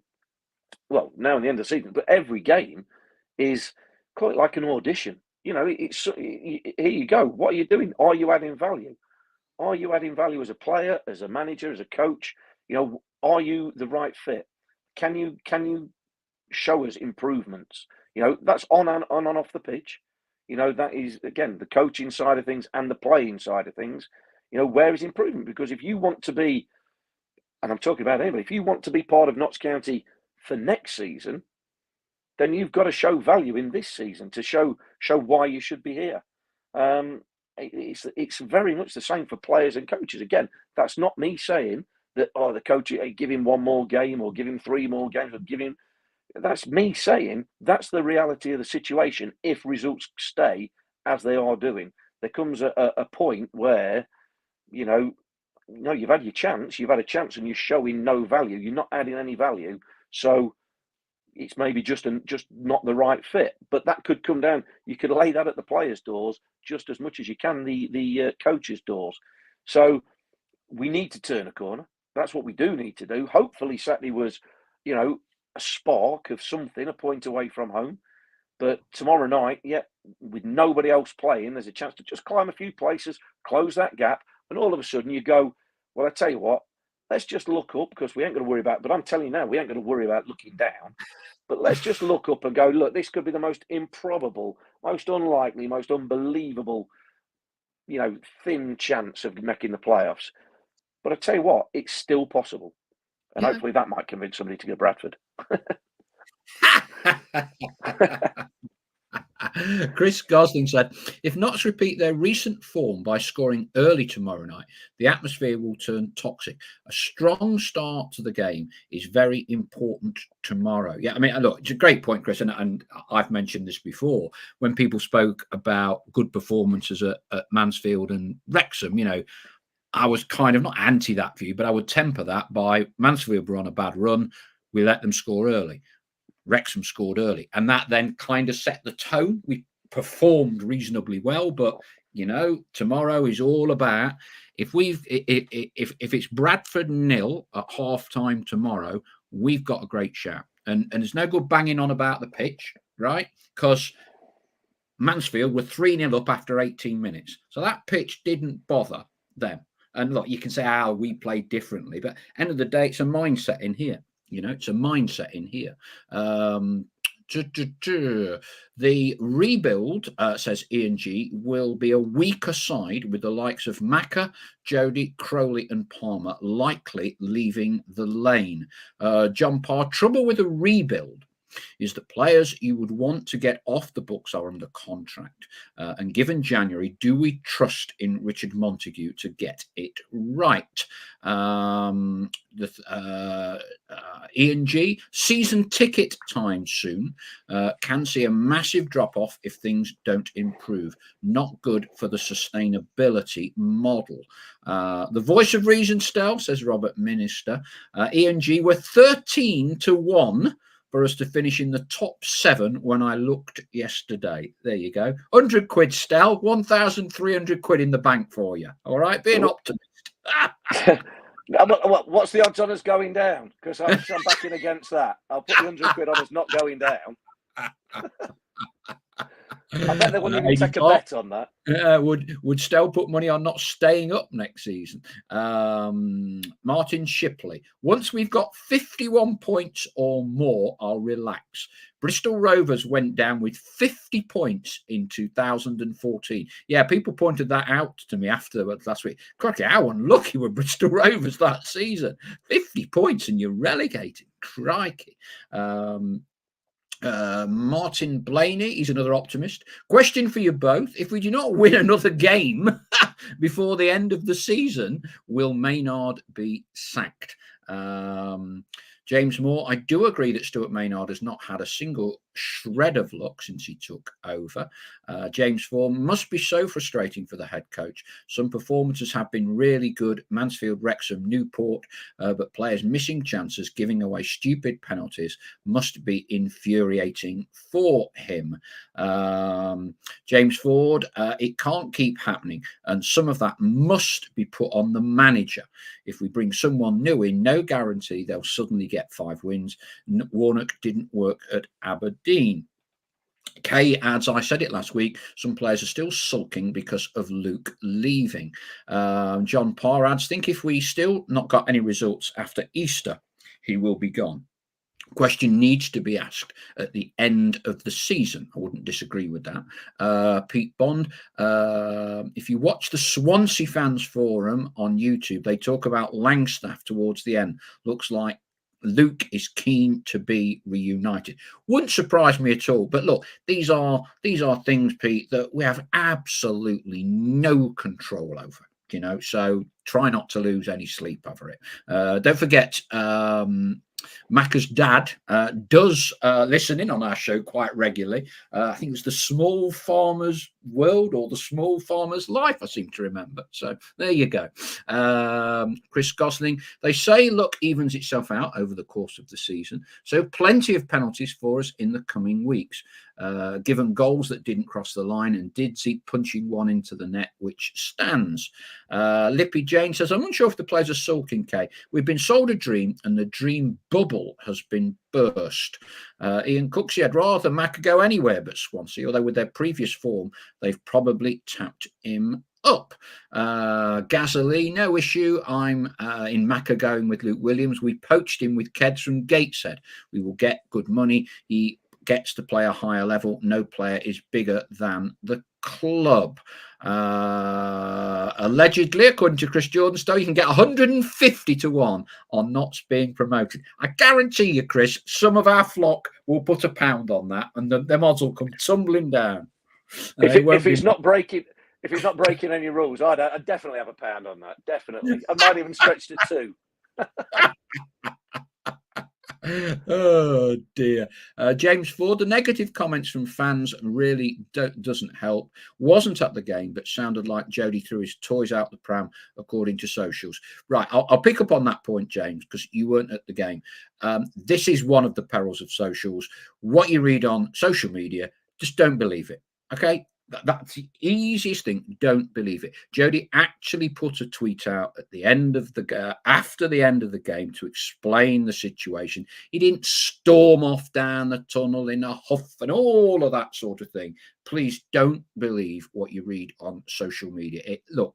the end of the season, but every game is quite like an audition. You know, here you go. What are you doing? Are you adding value? Are you adding value as a player, as a manager, as a coach? You know, are you the right fit? Can you show us improvements? You know, that's on and off the pitch. You know, that is, again, the coaching side of things and the playing side of things. You know, where is improvement? Because if you want to be, and I'm talking about anybody, if you want to be part of Notts County for next season, then you've got to show value in this season to show why you should be here. It's very much the same for players and coaches. Again, that's not me saying that, the coach, give him one more game or give him 3 more games or give him. That's me saying that's the reality of the situation. If results stay as they are doing, there comes a point where, you've had your chance, you've had a chance, and you're showing no value. You're not adding any value, so it's maybe just not the right fit. But that could come down. You could lay that at the players' doors just as much as you can the coaches' doors. So we need to turn a corner. That's what we do need to do. Hopefully, Saturday was, a spark of something, a point away from home. But tomorrow night, with nobody else playing, there's a chance to just climb a few places, close that gap, and all of a sudden you go, well, I tell you what, let's just look up, because we ain't going to worry about, but I'm telling you now, we ain't going to worry about looking down. But let's just look up and go, look, this could be the most improbable, most unlikely, most unbelievable, thin chance of making the playoffs. But I tell you what, it's still possible. And hopefully that might convince somebody to go Bradford. Chris Gosling said, if Notts repeat their recent form by scoring early tomorrow night, the atmosphere will turn toxic. A strong start to the game is very important tomorrow. Yeah, I mean, look, it's a great point, Chris, and I've mentioned this before. When people spoke about good performances at Mansfield and Wrexham, I was kind of not anti that view, but I would temper that by Mansfield were on a bad run. We let them score early. Wrexham scored early, and that then kind of set the tone. We performed reasonably well, but tomorrow is all about if it's Bradford 0 at half time tomorrow, we've got a great shout. And there's no good banging on about the pitch, right? Because Mansfield were 3-0 up after 18 minutes, so that pitch didn't bother them. And look, you can say, we played differently, but end of the day, it's a mindset in here. It's a mindset in here. The rebuild, says Ian G, will be a weaker side with the likes of Macca, Jody, Crowley and Palmer likely leaving the lane. John Parr, trouble with a rebuild is that players you would want to get off the books are under contract. And given January, do we trust in Richard Montague to get it right? Ian G, season ticket time soon. Can see a massive drop-off if things don't improve. Not good for the sustainability model. The voice of reason, Stel, says Robert Minister. Ian G, we're 13-1 for us to finish in the top 7 when I looked yesterday. There you go. 100 quid, Stel. 1,300 quid in the bank for you. All right, be an optimist. What's the odds on us going down? Because I'm backing against that. I'll put the 100 quid on us not going down. I bet they wouldn't even take a bet on that. Would Stel put money on not staying up next season? Martin Shipley. Once we've got 51 points or more, I'll relax. Bristol Rovers went down with 50 points in 2014. Yeah, people pointed that out to me afterwards last week. Crikey, how unlucky were Bristol Rovers that season? 50 points and you're relegated. Crikey. Martin Blaney, he's another optimist. Question for you both. If we do not win another game before the end of the season, will Maynard be sacked? James Moore, I do agree that Stuart Maynard has not had a single shred of luck since he took over. James Form, must be so frustrating for the head coach. Some performances have been really good. Mansfield, Wrexham, Newport, but players missing chances, giving away stupid penalties must be infuriating for him. James Ford, it can't keep happening, and some of that must be put on the manager. If we bring someone new in, no guarantee they'll suddenly get 5 wins. Warnock didn't work at Aberdeen. Kay adds, I said it last week, some players are still sulking because of Luke leaving. John Parr adds, think if we still not got any results after Easter, he will be gone. Question needs to be asked at the end of the season. I wouldn't disagree with that. Pete Bond, if you watch the Swansea Fans Forum on YouTube, they talk about Langstaff towards the end. Looks like Luke is keen to be reunited. Wouldn't surprise me at all. But look, these are things, Pete, that we have absolutely no control over. So try not to lose any sleep over it. Don't forget, Macca's dad does listen in on our show quite regularly. I think it was the Small Farmer's World or the Small Farmer's Life, I seem to remember. So there you go. Chris Gosling, they say luck evens itself out over the course of the season. So plenty of penalties for us in the coming weeks. Given goals that didn't cross the line and did see punching one into the net, which stands. Lippy Jane says, I'm unsure if the players are sulking, Kay. We've been sold a dream and the dream bubble has been burst. Ian Cooksey, I'd rather Macca go anywhere but Swansea, although with their previous form, they've probably tapped him up. Gasoline, no issue. I'm in Macca going with Luke Williams. We poached him with Keds from Gateshead. We will get good money. He gets to play a higher level. No player is bigger than the club. Allegedly, according to Chris Jordanstow, you can get 150 to 1 on Notts being promoted. I guarantee you, Chris, some of our flock will put £1 on that, and the odds will come tumbling down. If he's not breaking any rules, I'd definitely have £1 on that. Definitely, I might even stretch to 2. Oh dear. James Ford, the negative comments from fans really doesn't help. Wasn't at the game, but sounded like Jody threw his toys out the pram, according to socials. Right, I'll pick up on that point, James, because you weren't at the game. This is one of the perils of socials. What you read on social media, just don't believe it. Okay, that's the easiest thing. Don't believe it. Jody actually put a tweet out at the end of after the end of the game to explain the situation. He didn't storm off down the tunnel in a huff and all of that sort of thing. Please don't believe what you read on social media. Look,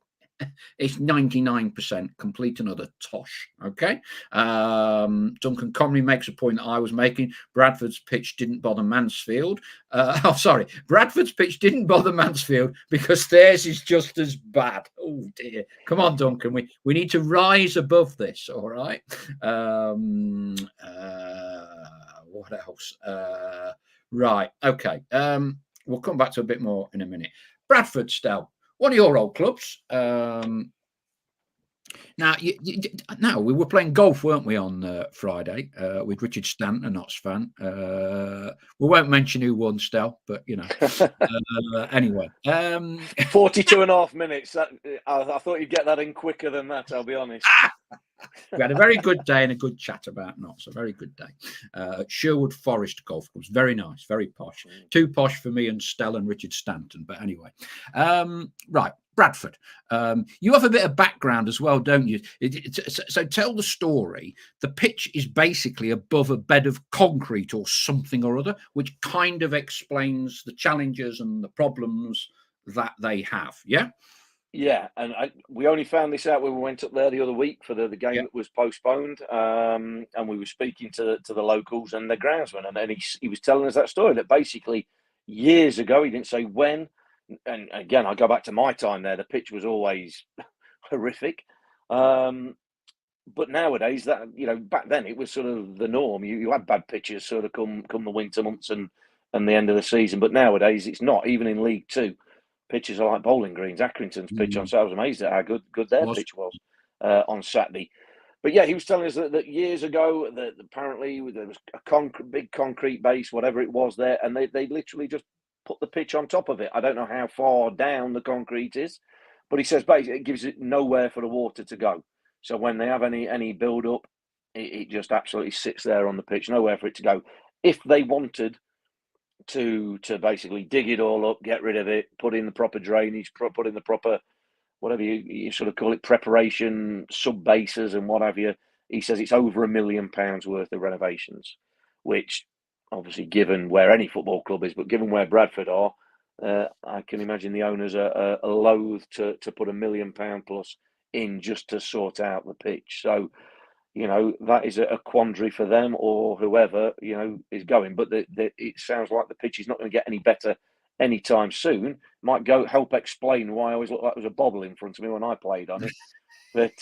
it's 99% complete and utter tosh. Okay. Duncan Connery makes a point that I was making. Bradford's pitch didn't bother Mansfield. Bradford's pitch didn't bother Mansfield because theirs is just as bad. Oh dear. Come on, Duncan. We need to rise above this. All right. What else? Right. Okay. We'll come back to a bit more in a minute. Bradford, Stel. One of your old clubs. Now, we were playing golf, weren't we, on Friday with Richard Stanton, a Notts fan. We won't mention who won, Stel, but, anyway. 42.5 minutes. I thought you'd get that in quicker than that, I'll be honest. We had a very good day and a good chat about Notts. A very good day. Sherwood Forest Golf Club. Very nice, very posh. Too posh for me and Stell and Richard Stanton. But anyway, right. Bradford. You have a bit of background as well, don't you? So tell the story. The pitch is basically above a bed of concrete or something or other, which kind of explains the challenges and the problems that they have. Yeah? Yeah, and we only found this out when we went up there the other week for the game that was postponed, and we were speaking to the locals and the groundsman, and he was telling us that story, that basically years ago, he didn't say when, and again, I go back to my time there, the pitch was always horrific, but nowadays, that back then it was sort of the norm. You had bad pitches sort of come the winter months and the end of the season, but nowadays it's not, even in League Two. Pitches are like bowling greens. Accrington's pitch on Saturday, I was amazed at how good their pitch was on Saturday. But yeah, he was telling us that years ago, that apparently there was a big concrete base, whatever it was there, and they literally just put the pitch on top of it. I don't know how far down the concrete is, but he says basically it gives it nowhere for the water to go. So when they have any build up, it just absolutely sits there on the pitch, nowhere for it to go. If they wanted to basically dig it all up, get rid of it, put in the proper drainage, put in the proper, whatever you sort of call it, preparation, sub bases and what have you. He says it's over £1 million worth of renovations, which obviously, given where any football club is, but given where Bradford are, I can imagine the owners are loath to put £1 million plus in just to sort out the pitch. So, that is a quandary for them or whoever, is going. But it sounds like the pitch is not going to get any better anytime soon. Might help explain why I always looked like there was a bobble in front of me when I played on it. But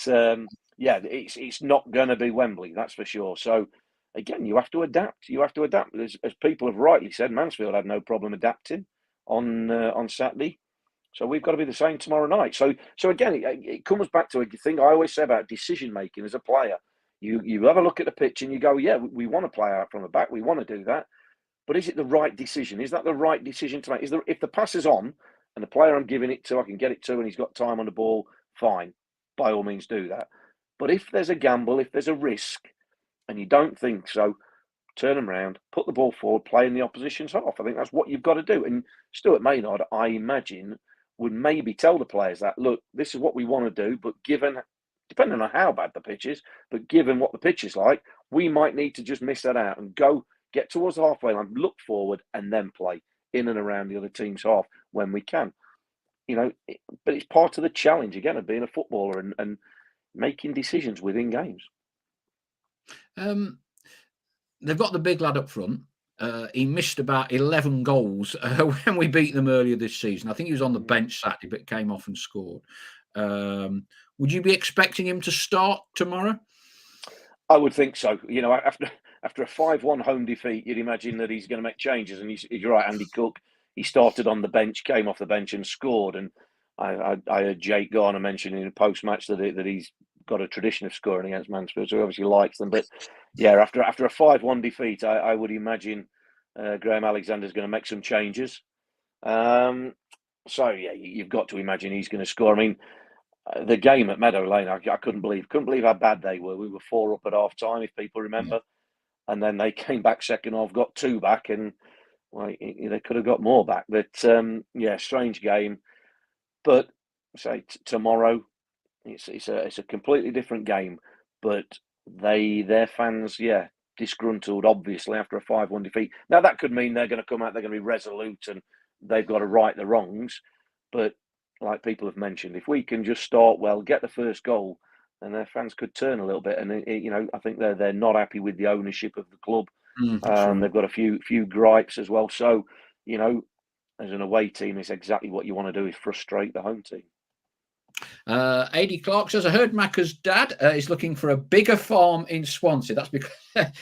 yeah, it's not going to be Wembley, that's for sure. So again, you have to adapt. You have to adapt. As people have rightly said, Mansfield had no problem adapting on Saturday. So we've got to be the same tomorrow night. So again, it comes back to a thing I always say about decision making as a player. You have a look at the pitch and you go, yeah, we want to play out from the back. We want to do that. But is it the right decision? Is that the right decision to make? If the pass is on and the player I'm giving it to, I can get it to, and he's got time on the ball, fine. By all means, do that. But if there's a gamble, if there's a risk, and you don't think so, turn them round, put the ball forward, play in the opposition's half. I think that's what you've got to do. And Stuart Maynard, I imagine, would maybe tell the players that, look, this is what we want to do, but given, depending on how bad the pitch is, but given what the pitch is like, we might need to just miss that out and go get towards the halfway line, look forward, and then play in and around the other team's half when we can. But it's part of the challenge, again, of being a footballer and making decisions within games. They've got the big lad up front. He missed about 11 goals when we beat them earlier this season. I think he was on the bench Saturday, but came off and scored. Would you be expecting him to start tomorrow? I would think so. After a 5-1 home defeat, you'd imagine that he's going to make changes. And you're right, Andy Cook, he started on the bench, came off the bench and scored. And I heard Jake Garner mention in a post-match that he's got a tradition of scoring against Mansfield, so he obviously likes them. But yeah, after a 5-1 defeat, I would imagine Graham Alexander's going to make some changes. So yeah, you've got to imagine he's going to score. I mean, the game at Meadow Lane, I couldn't believe how bad they were. We were 4 up at half time, if people remember, and then they came back second half, got 2 back, and they could have got more back. But yeah, strange game. But say tomorrow, it's a completely different game. But their fans, disgruntled obviously after a 5-1 defeat. Now that could mean they're going to come out, they're going to be resolute, and they've got to right the wrongs. But like people have mentioned, if we can just start well, get the first goal, then their fans could turn a little bit. And I think they're not happy with the ownership of the club. Right. They've got a few gripes as well. So as an away team, it's exactly what you want to do, is frustrate the home team. AD Clark says, I heard Macca's dad is looking for a bigger farm in Swansea. That's because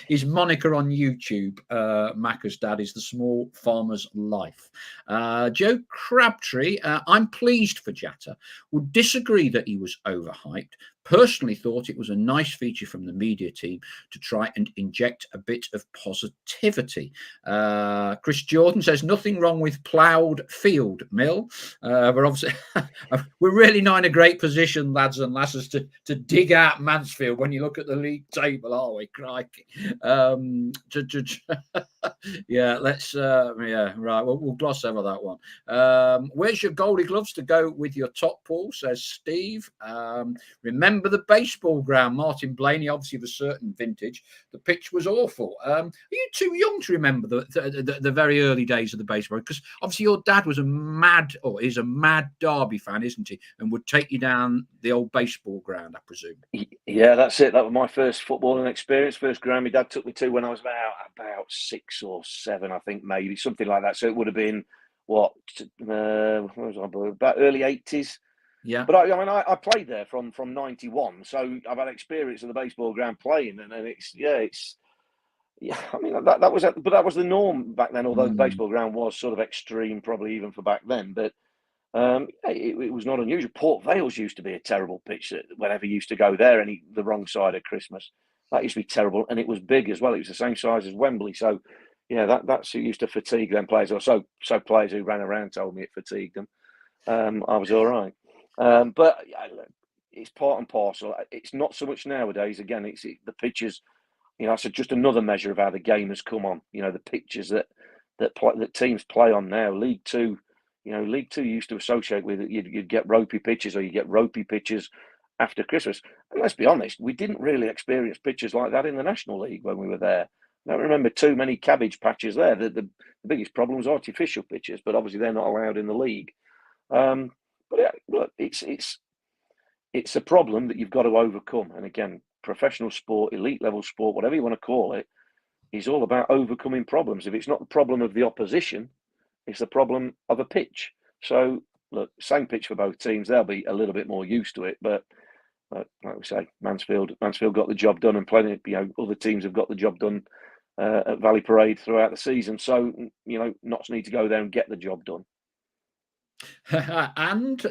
his moniker on YouTube, Macca's dad, is The Small Farmer's Life. Joe Crabtree, I'm pleased for Jatta. Would disagree that he was overhyped. Personally thought it was a nice feature from the media team to try and inject a bit of positivity. Chris Jordan says, nothing wrong with ploughed field, Mill. We're obviously we're really not in a great position, lads and lasses, to dig out Mansfield when you look at the league table, are we? Crikey. Yeah, let's right. We'll gloss over that one. Where's your Goldie gloves to go with your top, Paul? Says Steve. Remember the baseball ground, Martin Blaney, obviously of a certain vintage. The pitch was awful. Are you too young to remember the very early days of the baseball? Because obviously your dad was is a mad Derby fan, isn't he? And would take you down the old baseball ground, I presume. Yeah, that's it. That was my first footballing experience. First ground my dad took me to when I was about 6 or 7, I think, maybe something like that. So it would have been what was I, about early 80s. Yeah, but I played there from 91, so I've had experience of the baseball ground playing, and it's I mean that was the norm back then. Although the baseball ground was sort of extreme, probably even for back then, but it was not unusual. Port Vale's used to be a terrible pitch whenever you used to go there, the wrong side of Christmas. That used to be terrible, and it was big as well. It was the same size as Wembley, so yeah, that's used to fatigue them players. Or so players who ran around told me it fatigued them. I was all right. But it's part and parcel. It's not so much nowadays. Again, the pitches. That's just another measure of how the game has come on. The pitches that teams play on now. League Two, League Two used to associate with it. You'd get ropey pitches, or you get ropey pitches after Christmas. And let's be honest, we didn't really experience pitches like that in the National League when we were there. I don't remember too many cabbage patches there. The biggest problem was artificial pitches, but obviously they're not allowed in the league. But yeah, look, it's a problem that you've got to overcome. And again, professional sport, elite level sport, whatever you want to call it, is all about overcoming problems. If it's not the problem of the opposition, it's the problem of a pitch. So look, same pitch for both teams. They'll be a little bit more used to it, but But like we say, Mansfield got the job done, and plenty, other teams have got the job done at Valley Parade throughout the season. So, Notts need to go there and get the job done. and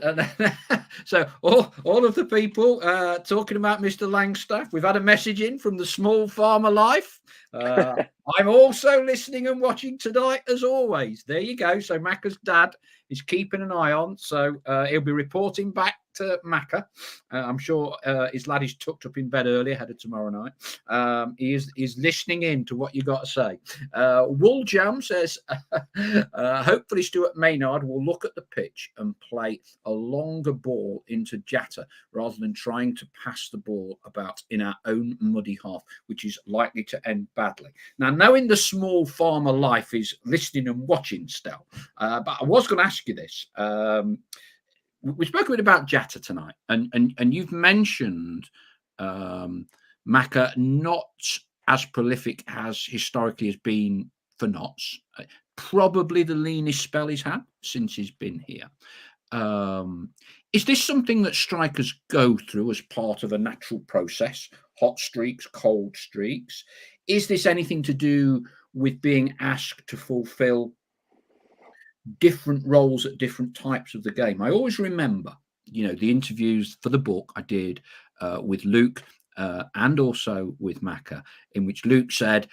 so all of the people talking about Mr. Langstaff, we've had a message in from the Small Farmer Life. I'm also listening and watching tonight, as always. There you go. So Macca's dad is keeping an eye on. So he'll be reporting back to Macca. I'm sure his lad is tucked up in bed early ahead of tomorrow night. He's listening in to what you got to say. Wool Jam says, hopefully Stuart Maynard will look at the pitch and play a longer ball into Jatta rather than trying to pass the ball about in our own muddy half, which is likely to end badly. Now, knowing the Small Farmer Life is listening and watching still, but I was going to ask you this. We spoke a bit about Jatta tonight, and you've mentioned Macca not as prolific as historically has been for Notts. Probably the leanest spell he's had since he's been here. Is this something that strikers go through as part of a natural process? Hot streaks, cold streaks? Is this anything to do with being asked to fulfill different roles at different types of the game? I always remember, the interviews for the book I did with Luke and also with Macca, in which Luke said,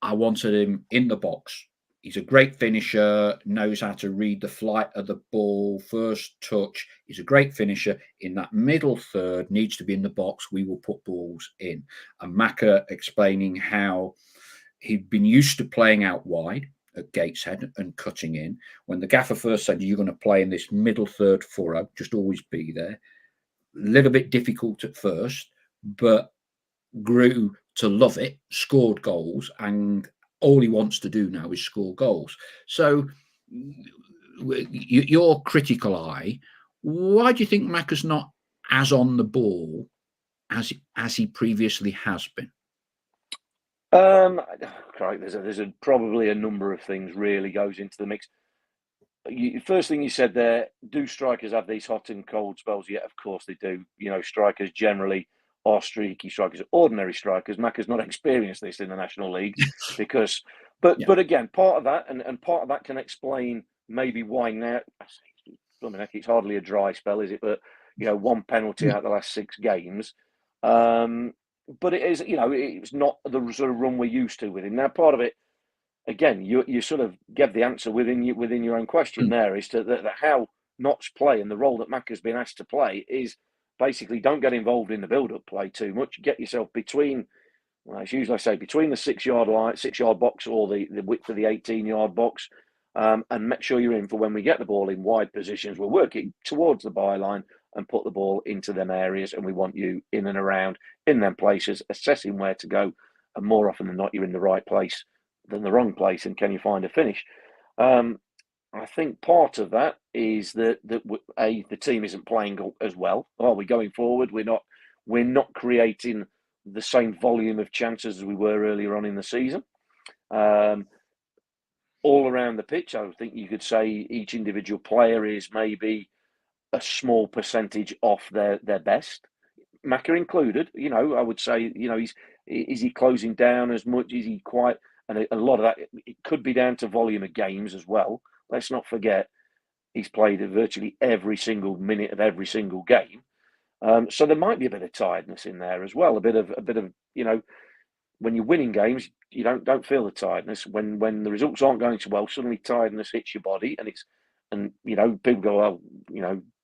I wanted him in the box. He's a great finisher, knows how to read the flight of the ball, first touch. He's a great finisher. In that middle third, needs to be in the box. We will put balls in. And Macca explaining how he'd been used to playing out wide at Gateshead and cutting in. When the gaffer first said, you're going to play in this middle third furrow, just always be there. A little bit difficult at first, but grew to love it, scored goals, and all he wants to do now is score goals. So your critical eye, why do you think Macca's not as on the ball as he previously has been? There's probably a number of things really goes into the mix. First thing you said there, do strikers have these hot and cold spells? Yeah, of course they do. Strikers generally are streaky strikers, ordinary strikers. Macca's not experienced this in the National League because, but again, part of that and part of that can explain maybe why now. It's hardly a dry spell, is it? But one penalty out of the last 6 games. But it is, it's not the sort of run we're used to with him. Now, part of it, again, you sort of gave the answer within your own question there, is to that how Notts play and the role that Macca's been asked to play is basically don't get involved in the build-up play too much. Get yourself between, as usually I say, between the 6-yard line, 6-yard box or the width of the 18-yard box, and make sure you're in for when we get the ball in wide positions. We're working towards the byline and put the ball into them areas, and we want you in and around in them places, assessing where to go, and more often than not, you're in the right place than the wrong place, and can you find a finish? I think part of that is that the team isn't playing as well. Are we going forward? We're not creating the same volume of chances as we were earlier on in the season. All around the pitch, I think you could say each individual player is maybe a small percentage off their best. Macca included. I would say, is he closing down as much? Is he quite? And a lot of that, it could be down to volume of games as well. Let's not forget, he's played virtually every single minute of every single game. So there might be a bit of tiredness in there as well. A bit of, when you're winning games, you don't feel the tiredness. When the results aren't going so well, suddenly tiredness hits your body, and people go, well,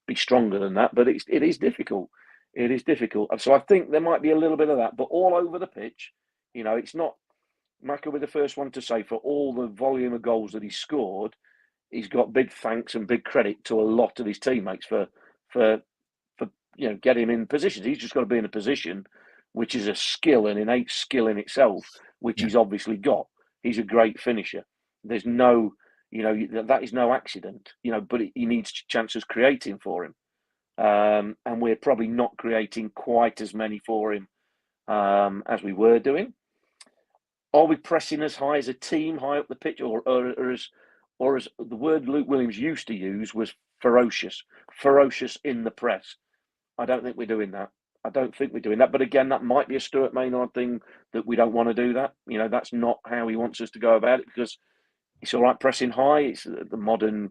be stronger than that. But it is difficult. It is difficult. And so I think there might be a little bit of that. But all over the pitch, it's not. Macca will be the first one to say, for all the volume of goals that he's scored, he's got big thanks and big credit to a lot of his teammates for getting him in positions. He's just got to be in a position, which is a skill, an innate skill in itself, which he's obviously got. He's a great finisher. There's no, that is no accident, but he needs chances creating for him. And we're probably not creating quite as many for him as we were doing. Are we pressing as high as a team, high up the pitch, or as the word Luke Williams used to use was ferocious in the press? I don't think we're doing that. I don't think we're doing that. But again, that might be a Stuart Maynard thing, that we don't want to do that. That's not how he wants us to go about it, because it's all right pressing high. It's the modern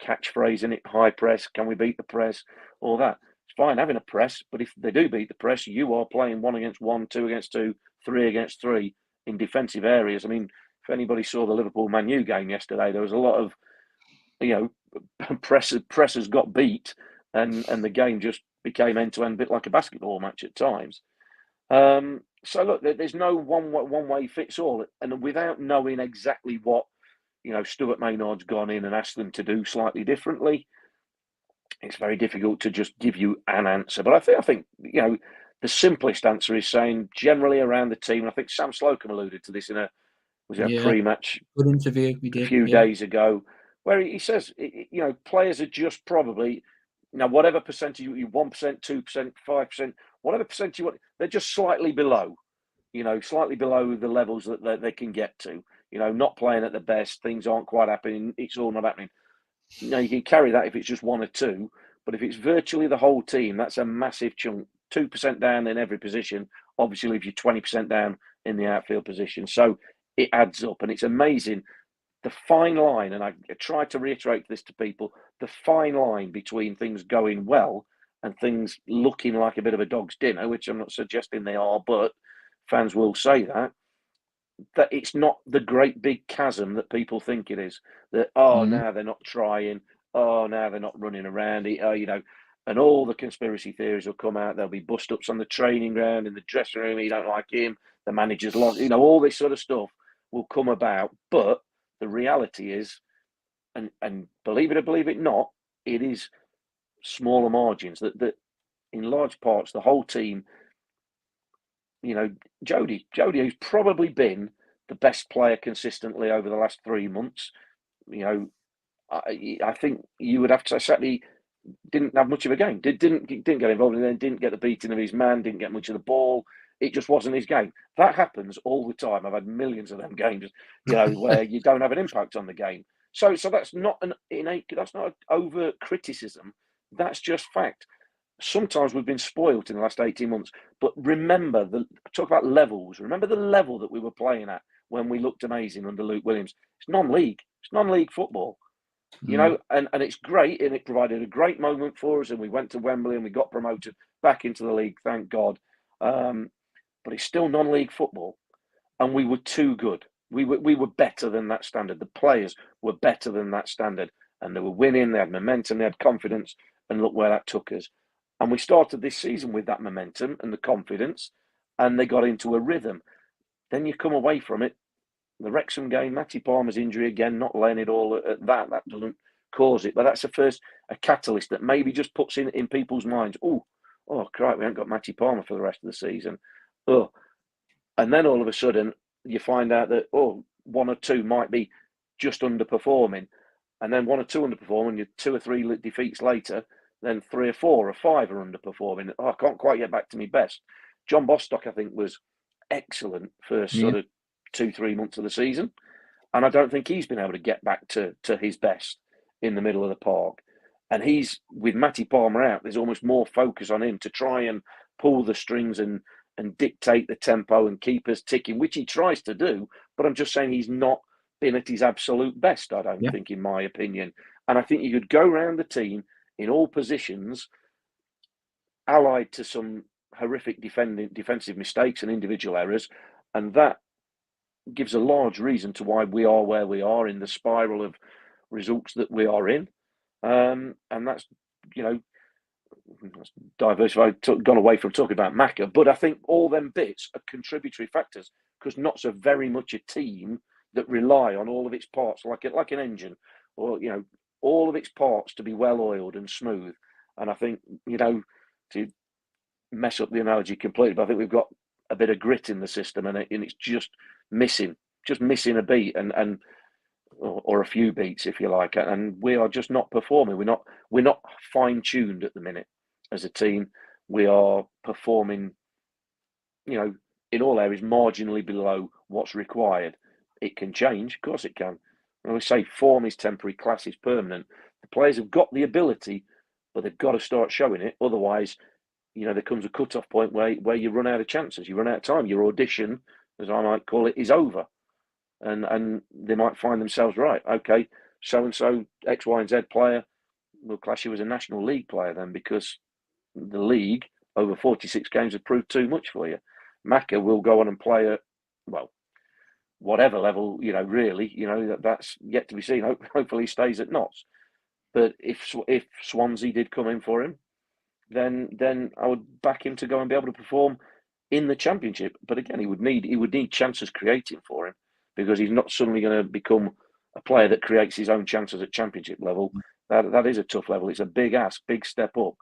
catchphrase, in it, high press. Can we beat the press? All that. It's fine having a press, but if they do beat the press, you are playing 1 against 1, 2 against 2, 3 against 3 in defensive areas. I mean, if anybody saw the Liverpool Man U game yesterday, there was a lot of, pressers got beat, and the game just became end to end, a bit like a basketball match at times. So look, there's no one way fits all, and without knowing exactly what Stuart Maynard's gone in and asked them to do slightly differently, it's very difficult to just give you an answer. But I think the simplest answer is saying generally around the team. And I think Sam Slocum alluded to this in a pre-match good interview we did a few days ago, where he says players are just probably whatever percentage you 1%, 2%, 5%, whatever percentage you want, they're just slightly below. Slightly below the levels that they can get to. Not playing at the best, things aren't quite happening, it's all not happening. You can carry that if it's just 1 or 2, but if it's virtually the whole team, that's a massive chunk. 2% down in every position obviously leaves you 20% down in the outfield position. So it adds up, and it's amazing the fine line, and I try to reiterate this to people, the fine line between things going well and things looking like a bit of a dog's dinner, which I'm not suggesting they are, but fans will say that it's not the great big chasm that people think it is. That, now they're not trying. Now they're not running around. And all the conspiracy theories will come out. There'll be bust-ups on the training ground, in the dressing room. You don't like him. The manager's lost. All this sort of stuff will come about. But the reality is, and believe it or believe it not, it is smaller margins. That in large parts, the whole team. Jody, who's probably been the best player consistently over the last 3 months. I think you would have to say certainly didn't have much of a game. Didn't get involved in it. Didn't get the beating of his man. Didn't get much of the ball. It just wasn't his game. That happens all the time. I've had millions of them games, where you don't have an impact on the game. So that's not that's not an overt criticism. That's just fact. Sometimes we've been spoilt in the last 18 months, but remember, talk about levels. Remember the level that we were playing at when we looked amazing under Luke Williams. It's non-league. It's non-league football, and it's great, and it provided a great moment for us, and we went to Wembley and we got promoted back into the league, thank God. But it's still non-league football, and we were too good. We were better than that standard. The players were better than that standard, and they were winning. They had momentum. They had confidence, and look where that took us. And we started this season with that momentum and the confidence, and they got into a rhythm. Then you come away from it. The Wrexham game, Matty Palmer's injury again, not laying it all at that. That doesn't cause it. But that's a catalyst that maybe just puts in people's minds, oh, crap, we haven't got Matty Palmer for the rest of the season. Oh. And then all of a sudden, you find out that, 1 or 2 might be just underperforming. And then 1 or 2 underperforming, you're 2 or 3 defeats later, then 3 or 4 or 5 are underperforming. I can't quite get back to my best. John Bostock, I think, was excellent first sort of 2-3 months of the season. And I don't think he's been able to get back to his best in the middle of the park. And he's, with Matty Palmer out, there's almost more focus on him to try and pull the strings and dictate the tempo and keep us ticking, which he tries to do. But I'm just saying he's not been at his absolute best, I don't think, in my opinion. And I think you could go around the team in all positions, allied to some horrific defensive mistakes and individual errors, and that gives a large reason to why we are where we are in the spiral of results that we are in. And that's, diversified, gone away from talking about Macca, but I think all them bits are contributory factors, because not so very much a team that rely on all of its parts, like an engine, or all of its parts to be well oiled and smooth. And I think, to mess up the analogy completely, but I think we've got a bit of grit in the system, and it's just missing a beat or a few beats, if you like, and we are just not performing. We're not fine tuned at the minute as a team. We are performing, in all areas marginally below what's required. It can change, of course it can. I always say form is temporary, class is permanent. The players have got the ability, but they've got to start showing it. Otherwise, there comes a cut-off point where you run out of chances, you run out of time. Your audition, as I might call it, is over, and they might find themselves right. Okay, so and so X, Y, and Z player will class you as a National League player then, because the league over 46 games have proved too much for you. Macca will go on and play at, well, whatever level, really, that's yet to be seen. Hopefully he stays at Notts. But if Swansea did come in for him, then I would back him to go and be able to perform in the Championship. But again, he would need chances creating for him, because he's not suddenly going to become a player that creates his own chances at Championship level. That is a tough level. It's a big ask, big step up.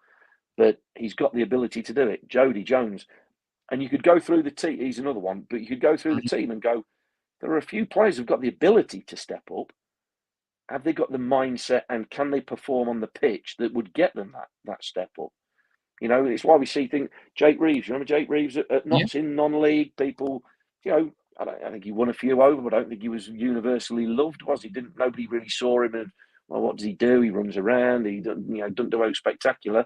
But he's got the ability to do it. Jody Jones. And you could go through the team. He's another one. But you could go through the team and go, there are a few players who've got the ability to step up. Have they got the mindset, and can they perform on the pitch that would get them that step up? It's why we see things. Jake Reeves, remember Jake Reeves at Notts in non-league? People, I think he won a few over, but I don't think he was universally loved, was he? Nobody really saw him, and, well, what does he do? He runs around, he doesn't do out spectacular.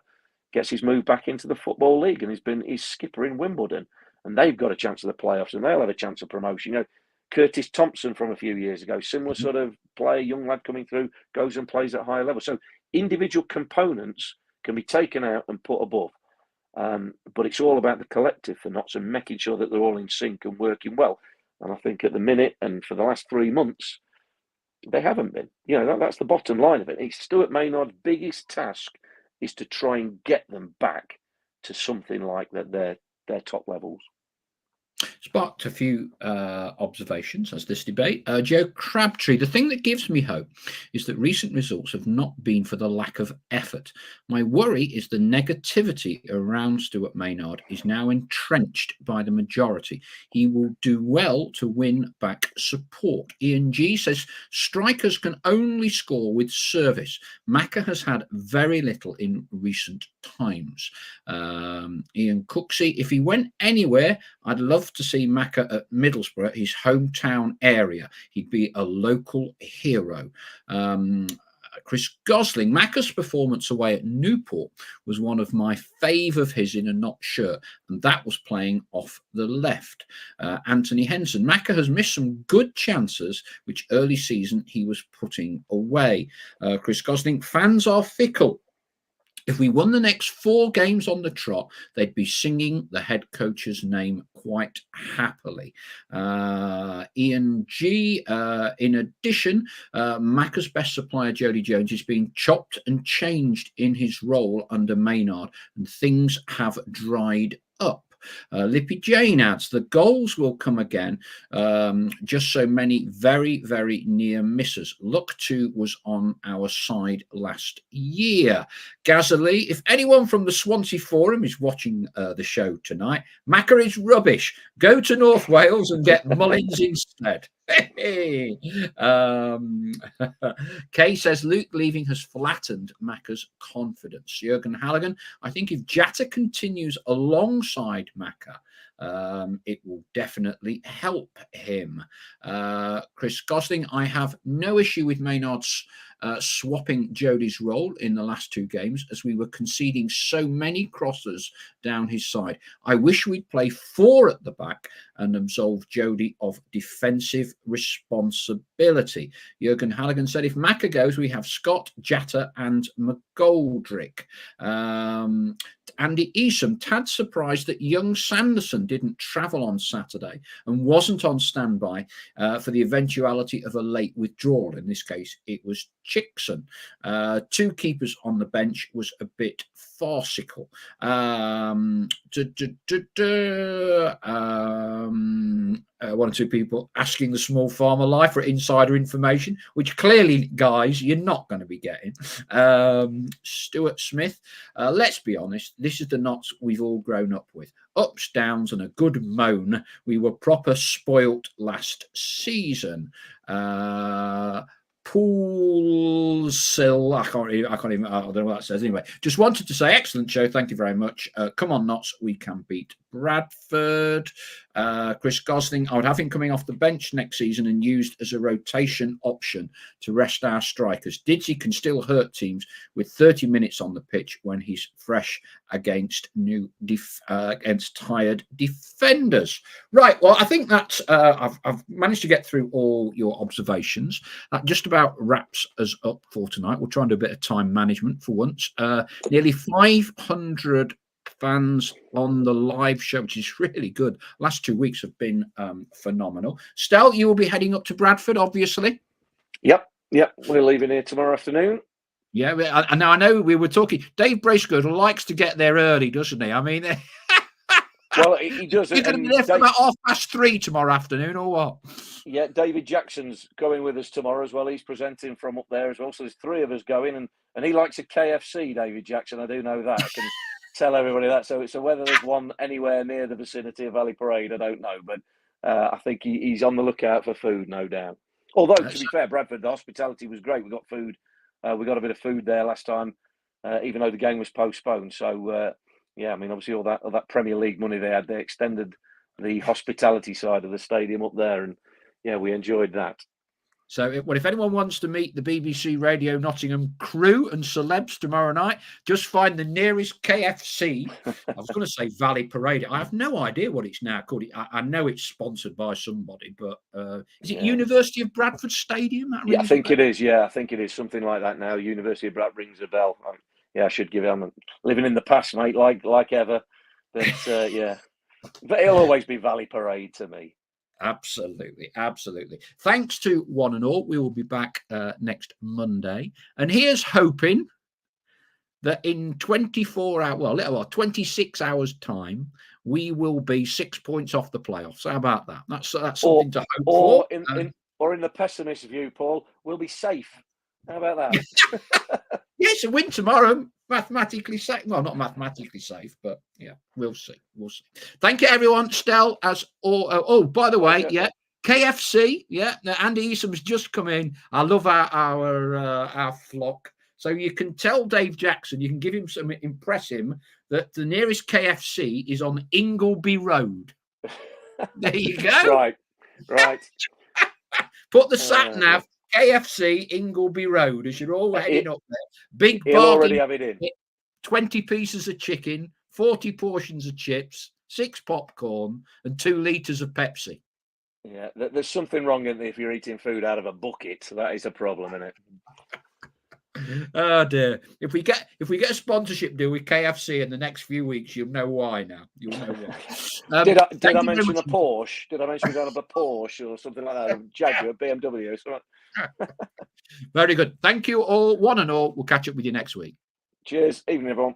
Gets his move back into the Football League, and he's skipper in Wimbledon, and they've got a chance of the playoffs, and they'll have a chance of promotion. Curtis Thompson from a few years ago, similar sort of player, young lad coming through, goes and plays at higher level. So individual components can be taken out and put above. But it's all about the collective for Notts and making sure that they're all in sync and working well. And I think at the minute, and for the last 3 months, they haven't been. That's the bottom line of it. It's Stuart Maynard's biggest task is to try and get them back to something like their top levels. Sparked a few observations as this debate. Joe Crabtree, the thing that gives me hope is that recent results have not been for the lack of effort. My worry is the negativity around Stuart Maynard is now entrenched by the majority. He will do well to win back support. Ian G says strikers can only score with service. Macca has had very little in recent times. Ian Cooksey, if he went anywhere, I'd love to see Macca at Middlesbrough, his hometown area. He'd be a local hero. Chris Gosling, Macca's performance away at Newport was one of my fave of his in a Notts shirt, and that was playing off the left. Anthony Henson, Macca has missed some good chances, which early season he was putting away. Chris Gosling, fans are fickle. If we won the next 4 games on the trot, they'd be singing the head coach's name quite happily. Ian G, in addition, Macca's best supplier, Jody Jones, is being chopped and changed in his role under Maynard, and things have dried up. Lippy Jane adds, the goals will come again, just so many very, very near misses. Luck 2 was on our side last year. Gazzalee, if anyone from the Swansea Forum is watching the show tonight, Macca is rubbish. Go to North Wales and get Mullins instead. Kay says Luke leaving has flattened Macca's confidence. Jurgen Halligan, I think if Jatta continues alongside Macca, it will definitely help him. Chris Gosling, I have no issue with Maynard's swapping Jody's role in the last 2 games, as we were conceding so many crosses down his side. I wish we'd play 4 at the back and absolve Jody of defensive responsibility. Jurgen Halligan said if Macca goes, we have Scott, Jatta and McGoldrick. Andy Easom, tad surprised that young Sanderson didn't travel on Saturday and wasn't on standby for the eventuality of a late withdrawal. In this case, it was Chickson. 2 keepers on the bench was a bit farcical. One or two people asking the Small Farmer Life for insider information, which clearly, guys, you're not going to be getting. Stuart Smith, let's be honest, this is the Notts we've all grown up with. Ups, downs, and a good moan. We were proper spoilt last season. Poolsill, I don't know what that says. Anyway, just wanted to say, excellent show. Thank you very much. Come on, Notts, we can beat Bradford. Chris Gosling, I would have him coming off the bench next season and used as a rotation option to rest our strikers. Didsey can still hurt teams with 30 minutes on the pitch when he's fresh against against tired defenders. Right. Well, I think that's I've managed to get through all your observations. That just about wraps us up for tonight. We'll try and do a bit of time management for once. Nearly 500 fans on the live show, which is really good. Last 2 weeks have been phenomenal. Stel, you will be heading up to Bradford, obviously. Yep. We're leaving here tomorrow afternoon. Yeah, now I know we were talking. Dave Bracegirdle likes to get there early, doesn't he? I mean, well, he does. You're going to be there for about 3:30 tomorrow afternoon, or what? Yeah, David Jackson's going with us tomorrow as well. He's presenting from up there as well. So there's 3 of us going, and he likes a KFC, David Jackson. I do know that. I can tell everybody that. So whether there's one anywhere near the vicinity of Valley Parade, I don't know. But I think he's on the lookout for food, no doubt. Although, to be fair, Bradford, the hospitality was great. We got food. We got a bit of food there last time, even though the game was postponed. So, yeah, I mean, obviously all that Premier League money they had, they extended the hospitality side of the stadium up there. And, yeah, we enjoyed that. So, if anyone wants to meet the BBC Radio Nottingham crew and celebs tomorrow night, just find the nearest KFC. I was going to say Valley Parade. I have no idea what it's now called. I know it's sponsored by somebody, but is it University of Bradford Stadium? Yeah, I think it is. Yeah, I think it is something like that now. University of Bradford rings a bell. I should give it. I'm living in the past, mate, like ever. But yeah, but it'll always be Valley Parade to me. Absolutely. Thanks to one and all. We will be back next Monday. And here's hoping that in 26 hours time, we will be 6 points off the playoffs. How about that? That's something to hope for. Or in the pessimist view, Paul, we'll be safe. How about that? Yes, a win tomorrow, mathematically safe. Well, not mathematically safe, but yeah, we'll see. Thank you, everyone. Stel, as all. Oh, by the way, yeah, KFC. Yeah, now Andy Easham's just come in. I love our flock. So you can tell Dave Jackson, you can impress him that the nearest KFC is on Ingleby Road. There you go. Right. Put the sat nav. KFC Ingleby Road as you're all heading up there. Big He'll already have it in. 20 pieces of chicken, 40 portions of chips, 6 popcorn, and 2 litres of Pepsi. Yeah, there's something wrong if you're eating food out of a bucket. That is a problem, isn't it? Oh dear! If we get a sponsorship deal with KFC in the next few weeks, you'll know why. Now you'll know why. Did I mention a Porsche? Did I mention we got a Porsche or something like that? A Jaguar, BMW, something. Very good. Thank you all, one and all. We'll catch up with you next week. Cheers. Evening, everyone.